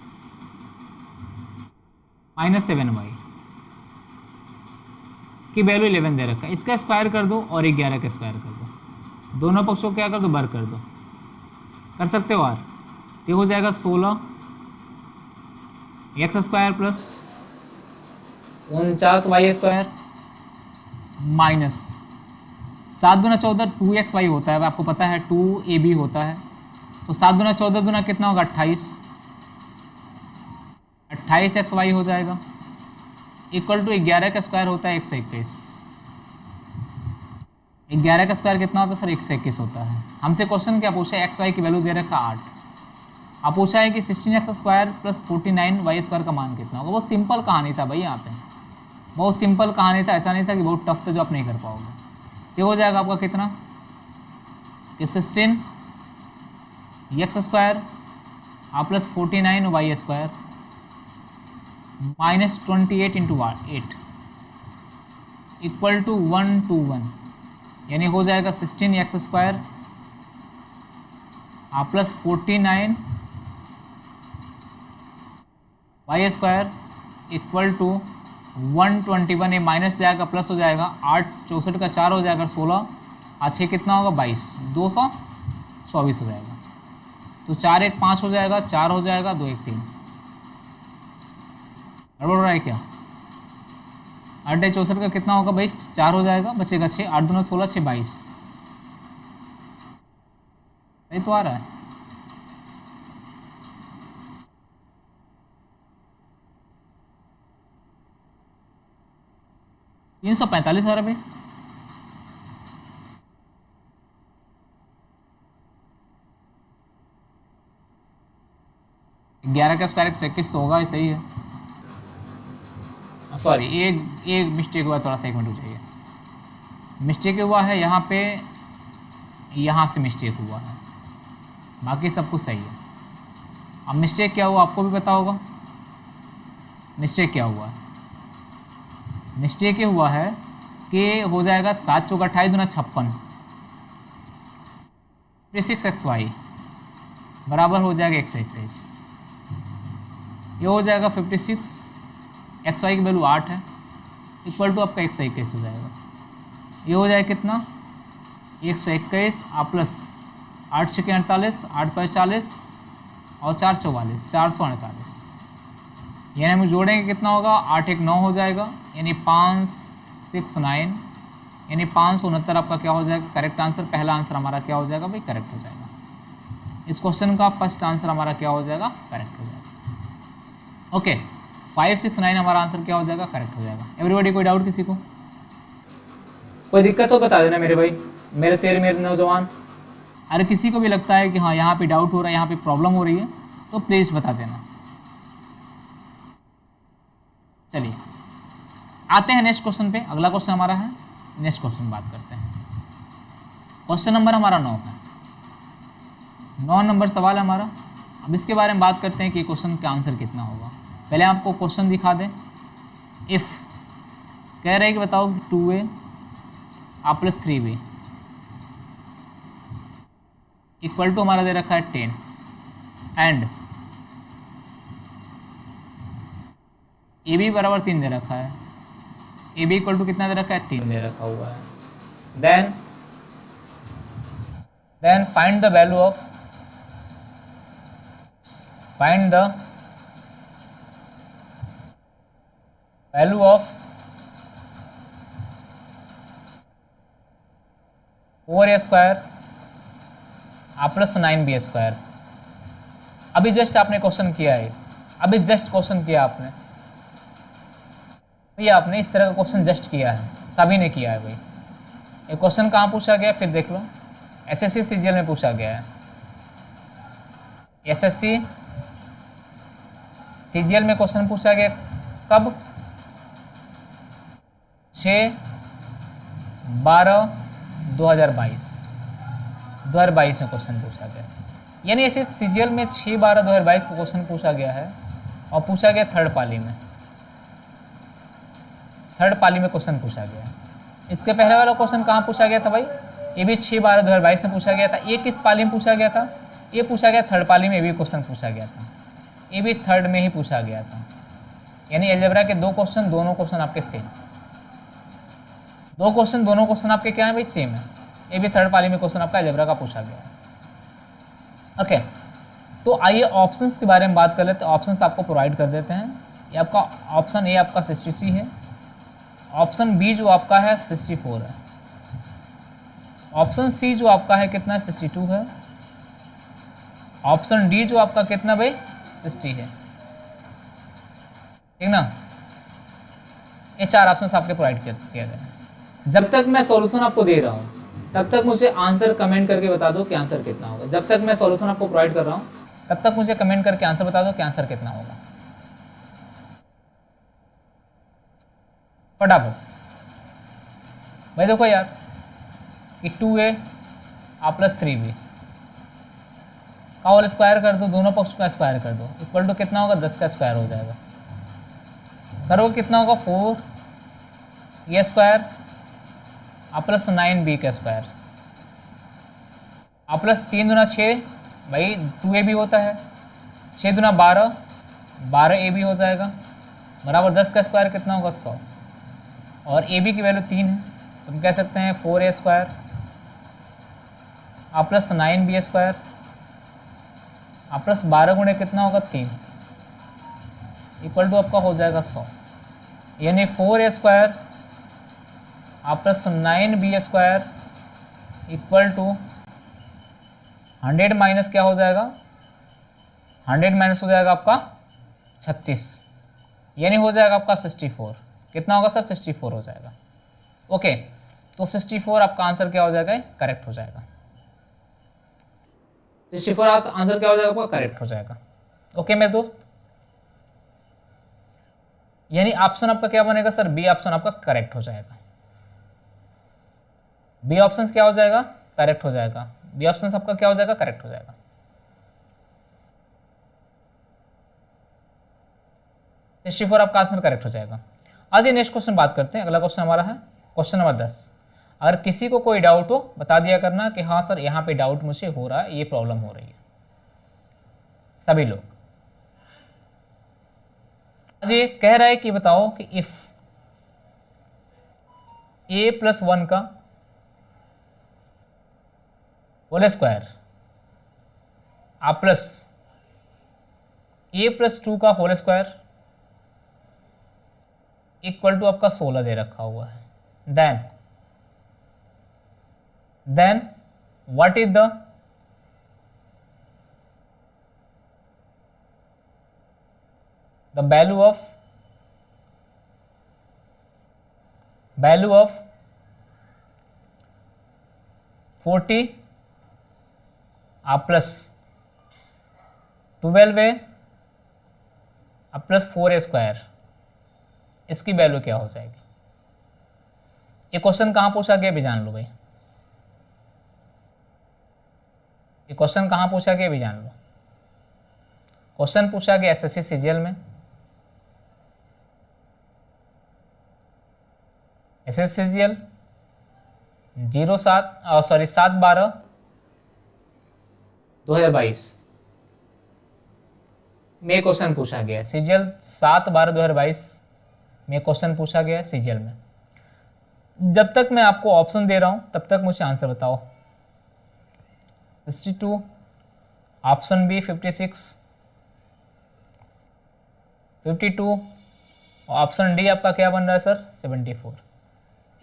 - 7y की वैल्यू 11 दे रखा है, इसका स्क्वायर कर दो और 11 का स्क्वायर कर दो, दोनों पक्षों को क्या कर दो, बर कर दो, कर सकते हो यार। ये हो जाएगा 16x² प्लस 49y² माइनस 7 दूना 14, 2xy होता है, आपको पता है 2ab होता है, तो 7 दूना 14 दूना कितना होगा, 28xy हो जाएगा, इक्वल टू 11 का स्क्वायर होता है 121। 11 का स्क्वायर कितना होता है सर, 121 होता है। हमसे क्वेश्चन क्या पूछा है, xy की वैल्यू दे रखा 8, अब पूछा है कि 16x² प्लस 49y² का मान कितना होगा। बहुत सिंपल कहानी था भाई, यहाँ पे बहुत सिंपल कहानी था, ऐसा नहीं था कि बहुत टफ था जो आप नहीं कर पाओगे। ये हो जाएगा आपका कितना, ये 16x² plus 49y² minus 28 × 8 equal to 121, यानी हो जाएगा 16x² plus 49y² equal to 121। ये माइनस जाएगा प्लस हो जाएगा, 8 64 का 4 हो जाएगा, 16 6 कितना होगा, 22, 224 हो जाएगा। तो 4 1 5 हो जाएगा, 4 हो जाएगा, 2 1 3। गड़बड़ हो रहा है क्या, 8 64 का कितना होगा भाई, 4 हो जाएगा, बचेगा 6, 8 दूना 16, 6 22। सही तो आ रहा है। $345 आ रहा है भाई। ग्यारह का स्क्वायर 121 तो होगा, सही है। सॉरी, एक मिस्टेक हुआ, थोड़ा सा 1 मिनट हो जाइए। मिस्टेक हुआ है यहाँ पे, यहाँ से मिस्टेक हुआ है, बाकी सब कुछ सही है। अब मिस्टेक क्या हुआ आपको भी पता होगा। मिस्टेक क्या हुआ है, मिस्टेक ये हुआ है कि हो जाएगा 7 चौका 28 दूना 56, 56xy बराबर हो जाएगा 121। ये हो जाएगा 56, xy की वैल्यू 8 है, इक्वल टू आपका 121 हो जाएगा। ये हो जाएगा कितना, 121 आप प्लस 8 छः 48, 8 5 40 और 4 44, 448। यानी हम जोड़ेंगे कितना होगा, 8 1 9 हो जाएगा, यानी 569, यानी 569 आपका क्या हो जाएगा, करेक्ट आंसर। पहला आंसर हमारा क्या हो जाएगा भाई, करेक्ट हो जाएगा। इस क्वेश्चन का फर्स्ट आंसर हमारा क्या हो जाएगा, करेक्ट हो जाएगा। ओके, 569 हमारा आंसर क्या हो जाएगा, करेक्ट हो जाएगा। एवरीबॉडी, कोई डाउट किसी को, कोई दिक्कत हो बता देना मेरे भाई, मेरे शेर, मेरे नौजवान। अरे किसी को भी लगता है कि हाँ यहाँ पे डाउट हो रहा है, यहाँ पे प्रॉब्लम हो रही है, तो प्लीज़ बता देना। चलिए आते हैं नेक्स्ट क्वेश्चन पे। अगला क्वेश्चन हमारा है, नेक्स्ट क्वेश्चन बात करते हैं। क्वेश्चन नंबर हमारा 9 है, 9 नंबर सवाल है हमारा। अब इसके बारे में बात करते हैं कि क्वेश्चन का आंसर कितना होगा। पहले आपको क्वेश्चन दिखा दें। इफ़ कह रहे हैं कि बताओ 2a आप प्लस 3b इक्वल टू हमारा दे रखा है 10 एंड ए बी बराबर 3 दे रखा है। ए बी इक्वल टू कितना दे रखा है, 3 दे रखा हुआ है। Then find the value of, find the value of 4a square आप प्लस 9b स्क्वायर। अभी जस्ट आपने क्वेश्चन किया है, अभी जस्ट क्वेश्चन किया आपने भैया, आपने इस तरह का क्वेश्चन जस्ट किया है, सभी ने किया है भाई। ये क्वेश्चन कहाँ पूछा गया फिर देख लो, एसएससी सीजीएल में पूछा गया है। एसएससी सीजीएल में क्वेश्चन पूछा गया कब, 6/12/2022 में क्वेश्चन पूछा गया। यानी ऐसे सीजीएल में 6/12/2022 को क्वेश्चन पूछा गया है, और पूछा गया थर्ड पाली में, थर्ड पाली में क्वेश्चन पूछा गया है। इसके पहले वाला क्वेश्चन कहाँ पूछा गया था भाई, ये भी 6/12/2022 में पूछा गया था। ये किस पाली में पूछा गया था, ये पूछा गया थर्ड पाली में, ये भी क्वेश्चन पूछा गया था, ये भी थर्ड में ही पूछा गया था। यानी अलजेब्रा के दो क्वेश्चन, दोनों क्वेश्चन आपके सेम, दो क्वेश्चन, दोनों क्वेश्चन आपके क्या है भाई, सेम है। ये भी थर्ड पाली में क्वेश्चन आपका अलजेब्रा का पूछा गया है। ओके, तो आइए ऑप्शंस के बारे में बात कर लेते हैं। ऑप्शंस आपको प्रोवाइड कर देते हैं। ये आपका ऑप्शन ए आपका 63 है, ऑप्शन बी जो आपका है 64 है, ऑप्शन सी जो आपका है कितना है 62 है, ऑप्शन डी जो आपका कितना भाई 60 है, ठीक ना। ये 4 ऑप्शंस आपके प्रोवाइड किए गए हैं। जब तक मैं सॉल्यूशन आपको दे रहा हूँ तब तक मुझे आंसर कमेंट करके बता दो कि आंसर कितना होगा। जब तक मैं सॉल्यूशन आपको प्रोवाइड कर रहा हूँ तब तक मुझे कमेंट करके आंसर बता दो कि आंसर कितना होगा, फटाफट भाई। देखो यार कि 2a आप प्लस 3b का होल स्क्वायर कर दो, दोनों पक्ष का स्क्वायर कर दो, इक्वल टू कितना होगा 10 का स्क्वायर हो जाएगा। करोगे कितना होगा 4a स्क्वायर आप प्लस 9b का स्क्वायर आप प्लस 3 दूना 6 भाई 2ab होता है, 6 दूना 12, 12ab हो जाएगा बराबर 10 का स्क्वायर कितना होगा 100, और ab की वैल्यू 3 है, तो हम कह सकते हैं 4a स्क्वायर आप प्लस 9b स्क्वायर आप प्लस 12 गुणे कितना होगा 3 इक्वल टू आपका हो जाएगा 100। यानी 4a² आप plus 9b² equal to 100 minus क्या हो जाएगा, 100 माइनस हो जाएगा आपका 36, यानी हो जाएगा आपका 64। कितना होगा सर, 64 हो जाएगा। ओके, तो 64 आपका आंसर क्या हो जाएगा, करेक्ट हो जाएगा। 64 आंसर क्या हो जाएगा आपका, करेक्ट हो जाएगा। ओके मेरे दोस्त, यानी ऑप्शन आपका क्या बनेगा सर, बी ऑप्शन आपका करेक्ट हो जाएगा। बी ऑप्शन क्या हो जाएगा, करेक्ट हो जाएगा। बी ऑप्शन आपका क्या हो जाएगा, करेक्ट हो जाएगा। 64 आपका आंसर करेक्ट हो जाएगा। आज ये नेक्स्ट क्वेश्चन बात करते हैं। अगला क्वेश्चन हमारा है क्वेश्चन नंबर 10। अगर किसी को कोई डाउट हो बता दिया करना कि हाँ सर यहाँ पे डाउट मुझे हो रहा है, ये प्रॉब्लम हो रही है, सभी लोग। आज ये कह रहा है कि बताओ कि इफ a+1 का होल स्क्वायर आप प्लस a+2 का होल स्क्वायर इक्वल टू आपका 16 दे रखा हुआ है, then what is the value of 40 आप प्लस 12a आप प्लस 4a², इसकी वैल्यू क्या हो जाएगी। ये क्वेश्चन कहाँ पूछा गया भी जान लो भाई, ये क्वेश्चन कहाँ पूछा गया भी जान लो। क्वेश्चन पूछा गया एसएससी सीजीएल में, एसएससी सीजीएल 7/12/2022 में क्वेश्चन पूछा गया है। सीजीएल 7/12/2022 में क्वेश्चन पूछा गया है सीजीएल में। जब तक मैं आपको ऑप्शन दे रहा हूं तब तक मुझे आंसर बताओ। 62, ऑप्शन बी 56, 52, ऑप्शन डी आपका क्या बन रहा है सर, 74।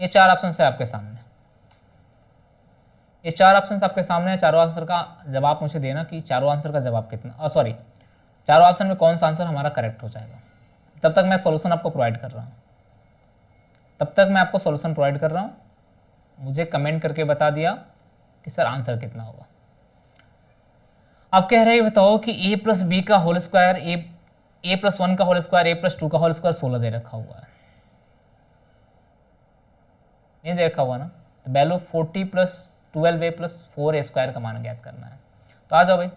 ये 4 ऑप्शन है आपके सामने, ये 4 ऑप्शन आपके सामने है। चारों आंसर का जवाब मुझे देना कि चारों आंसर का जवाब कितना, सॉरी चारों ऑप्शन में कौन सा आंसर हमारा करेक्ट हो जाएगा। तब तक मैं सॉल्यूशन आपको प्रोवाइड कर रहा हूँ, मुझे कमेंट करके बता दिया कि सर आंसर कितना होगा। आप कह रहे हैं बताओ कि a+b का होल स्क्वायर, a+1 का होल स्क्वायर, a+2 का होल स्क्वायर 16 दे रखा हुआ है, नहीं दे रखा हुआ ना, तो वैल्यू 40 + 12a + 4a² का मान ज्ञात करना है। तो आ जाओ भाई,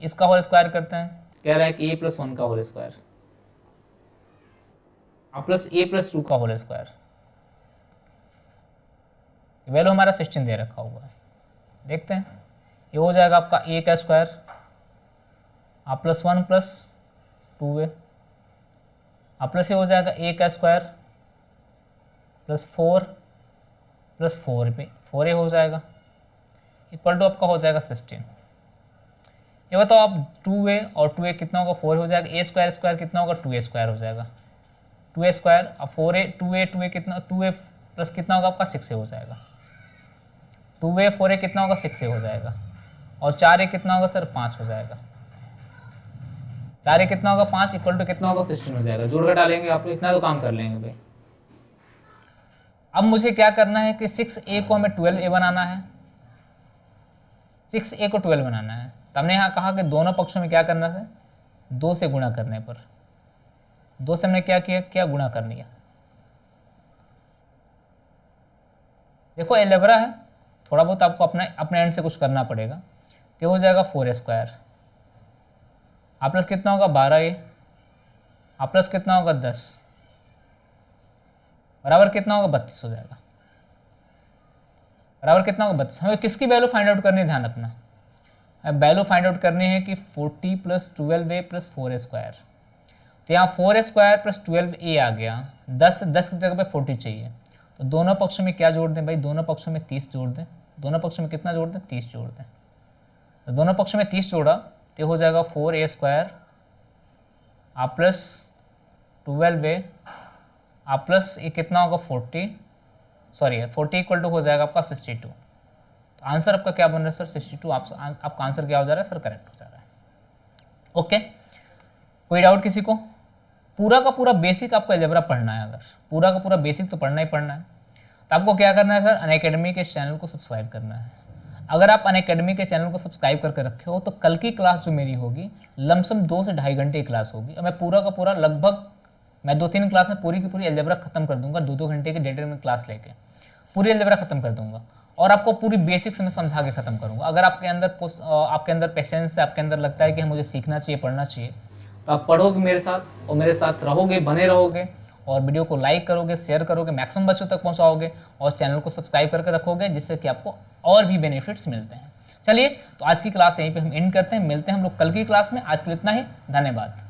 इसका होल स्क्वायर करते हैं। कह रहा है कि a+1 का होल स्क्वायर प्लस a+2 का होल स्क्वायर, वैल्यू हमारा 16 दे रखा हुआ है। देखते हैं, ये हो जाएगा आपका a का स्क्वायर आप +1 + 2a आप प्लस ये हो जाएगा a का स्क्वायर +4 + 4a हो जाएगा इक्वल टू आपका हो जाएगा 16। ये बताओ आप 2a और 2a कितना होगा, 4 हो जाएगा। a² कितना होगा, 2a² हो जाएगा, 2a²। अब 4a 2a कितना, 2a प्लस कितना होगा आपका 6a हो जाएगा, 2a 4a कितना होगा 6a हो जाएगा, और 4a कितना होगा सर 5 हो जाएगा, 4a कितना होगा 5 इक्वल टू कितना होगा 16 हो जाएगा। जोड़ कर डालेंगे आप, इतना तो काम कर लेंगे भाई। अब मुझे क्या करना है कि 6a को हमें 12a बनाना है, 6a को 12 बनाना है। तो हमने यहाँ कहा कि दोनों पक्षों में क्या करना है, 2 से गुणा करने पर, 2 से हमने क्या किया, क्या गुणा कर लिया। देखो एलजेब्रा है, थोड़ा बहुत आपको अपने एंड से कुछ करना पड़ेगा। तो हो जाएगा 4a² आप प्लस कितना होगा 12a आप प्लस कितना होगा 10 बराबर कितना होगा 32 हो जाएगा, बराबर कितना होगा 32। हमें किसकी वैल्यू फाइंड आउट करनी है, ध्यान रखना, वैल्यू फाइंड आउट करनी है कि 40 + 12a + 4a²। तो यहाँ 4a² + 12a आ गया, 10 की जगह पे 40 चाहिए। तो दोनों पक्षों में क्या जोड़ दें भाई, दोनों पक्षों में 30 जोड़ दें। दोनों पक्षों में कितना जोड़ दें, 30 जोड़ दें। तो दोनों पक्षों में 30 जोड़ा तो हो जाएगा 4a² आप प्लस 12a आप प्लस ये कितना होगा 40, सॉरी 40 इक्वल टू हो जाएगा आपका 62। तो आंसर आपका क्या बन रहा है सर 62। आपका आंसर क्या हो जा रहा है सर, करेक्ट हो जा रहा है। ओके, कोई डाउट किसी को? पूरा का पूरा बेसिक आपको अलजेब्रा पढ़ना है, अगर पूरा का पूरा बेसिक तो पढ़ना ही पढ़ना है, तो आपको क्या करना है सर, अनअकैडमी के इस चैनल को सब्सक्राइब करना है। अगर आप अनअकैडमी के चैनल को सब्सक्राइब करके रखे हो तो कल की क्लास जो मेरी होगी लमसम 2 से ढाई घंटे की क्लास होगी, और मैं पूरा का पूरा लगभग मैं 2-3 क्लास में पूरी की पूरी अलजेब्रा खत्म कर दूंगा, 2-2 घंटे के डेटे में क्लास लेके पूरी अलजेब्रा खत्म कर दूंगा, और आपको पूरी बेसिक्स में समझा के खत्म करूंगा। अगर आपके अंदर पेशेंस है, आपके अंदर लगता है कि मुझे सीखना चाहिए, पढ़ना चाहिए, तो आप पढ़ोगे मेरे साथ और मेरे साथ रहोगे, बने रहोगे, और वीडियो को लाइक करोगे, शेयर करोगे, मैक्सिमम बच्चों तक पहुंचाओगे, और चैनल को सब्सक्राइब करके रखोगे, जिससे कि आपको और भी बेनिफिट्स मिलते हैं। चलिए, तो आज की क्लास यहीं पे हम एंड करते हैं, मिलते हैं हम लोग कल की क्लास में। आज के लिए इतना ही, धन्यवाद।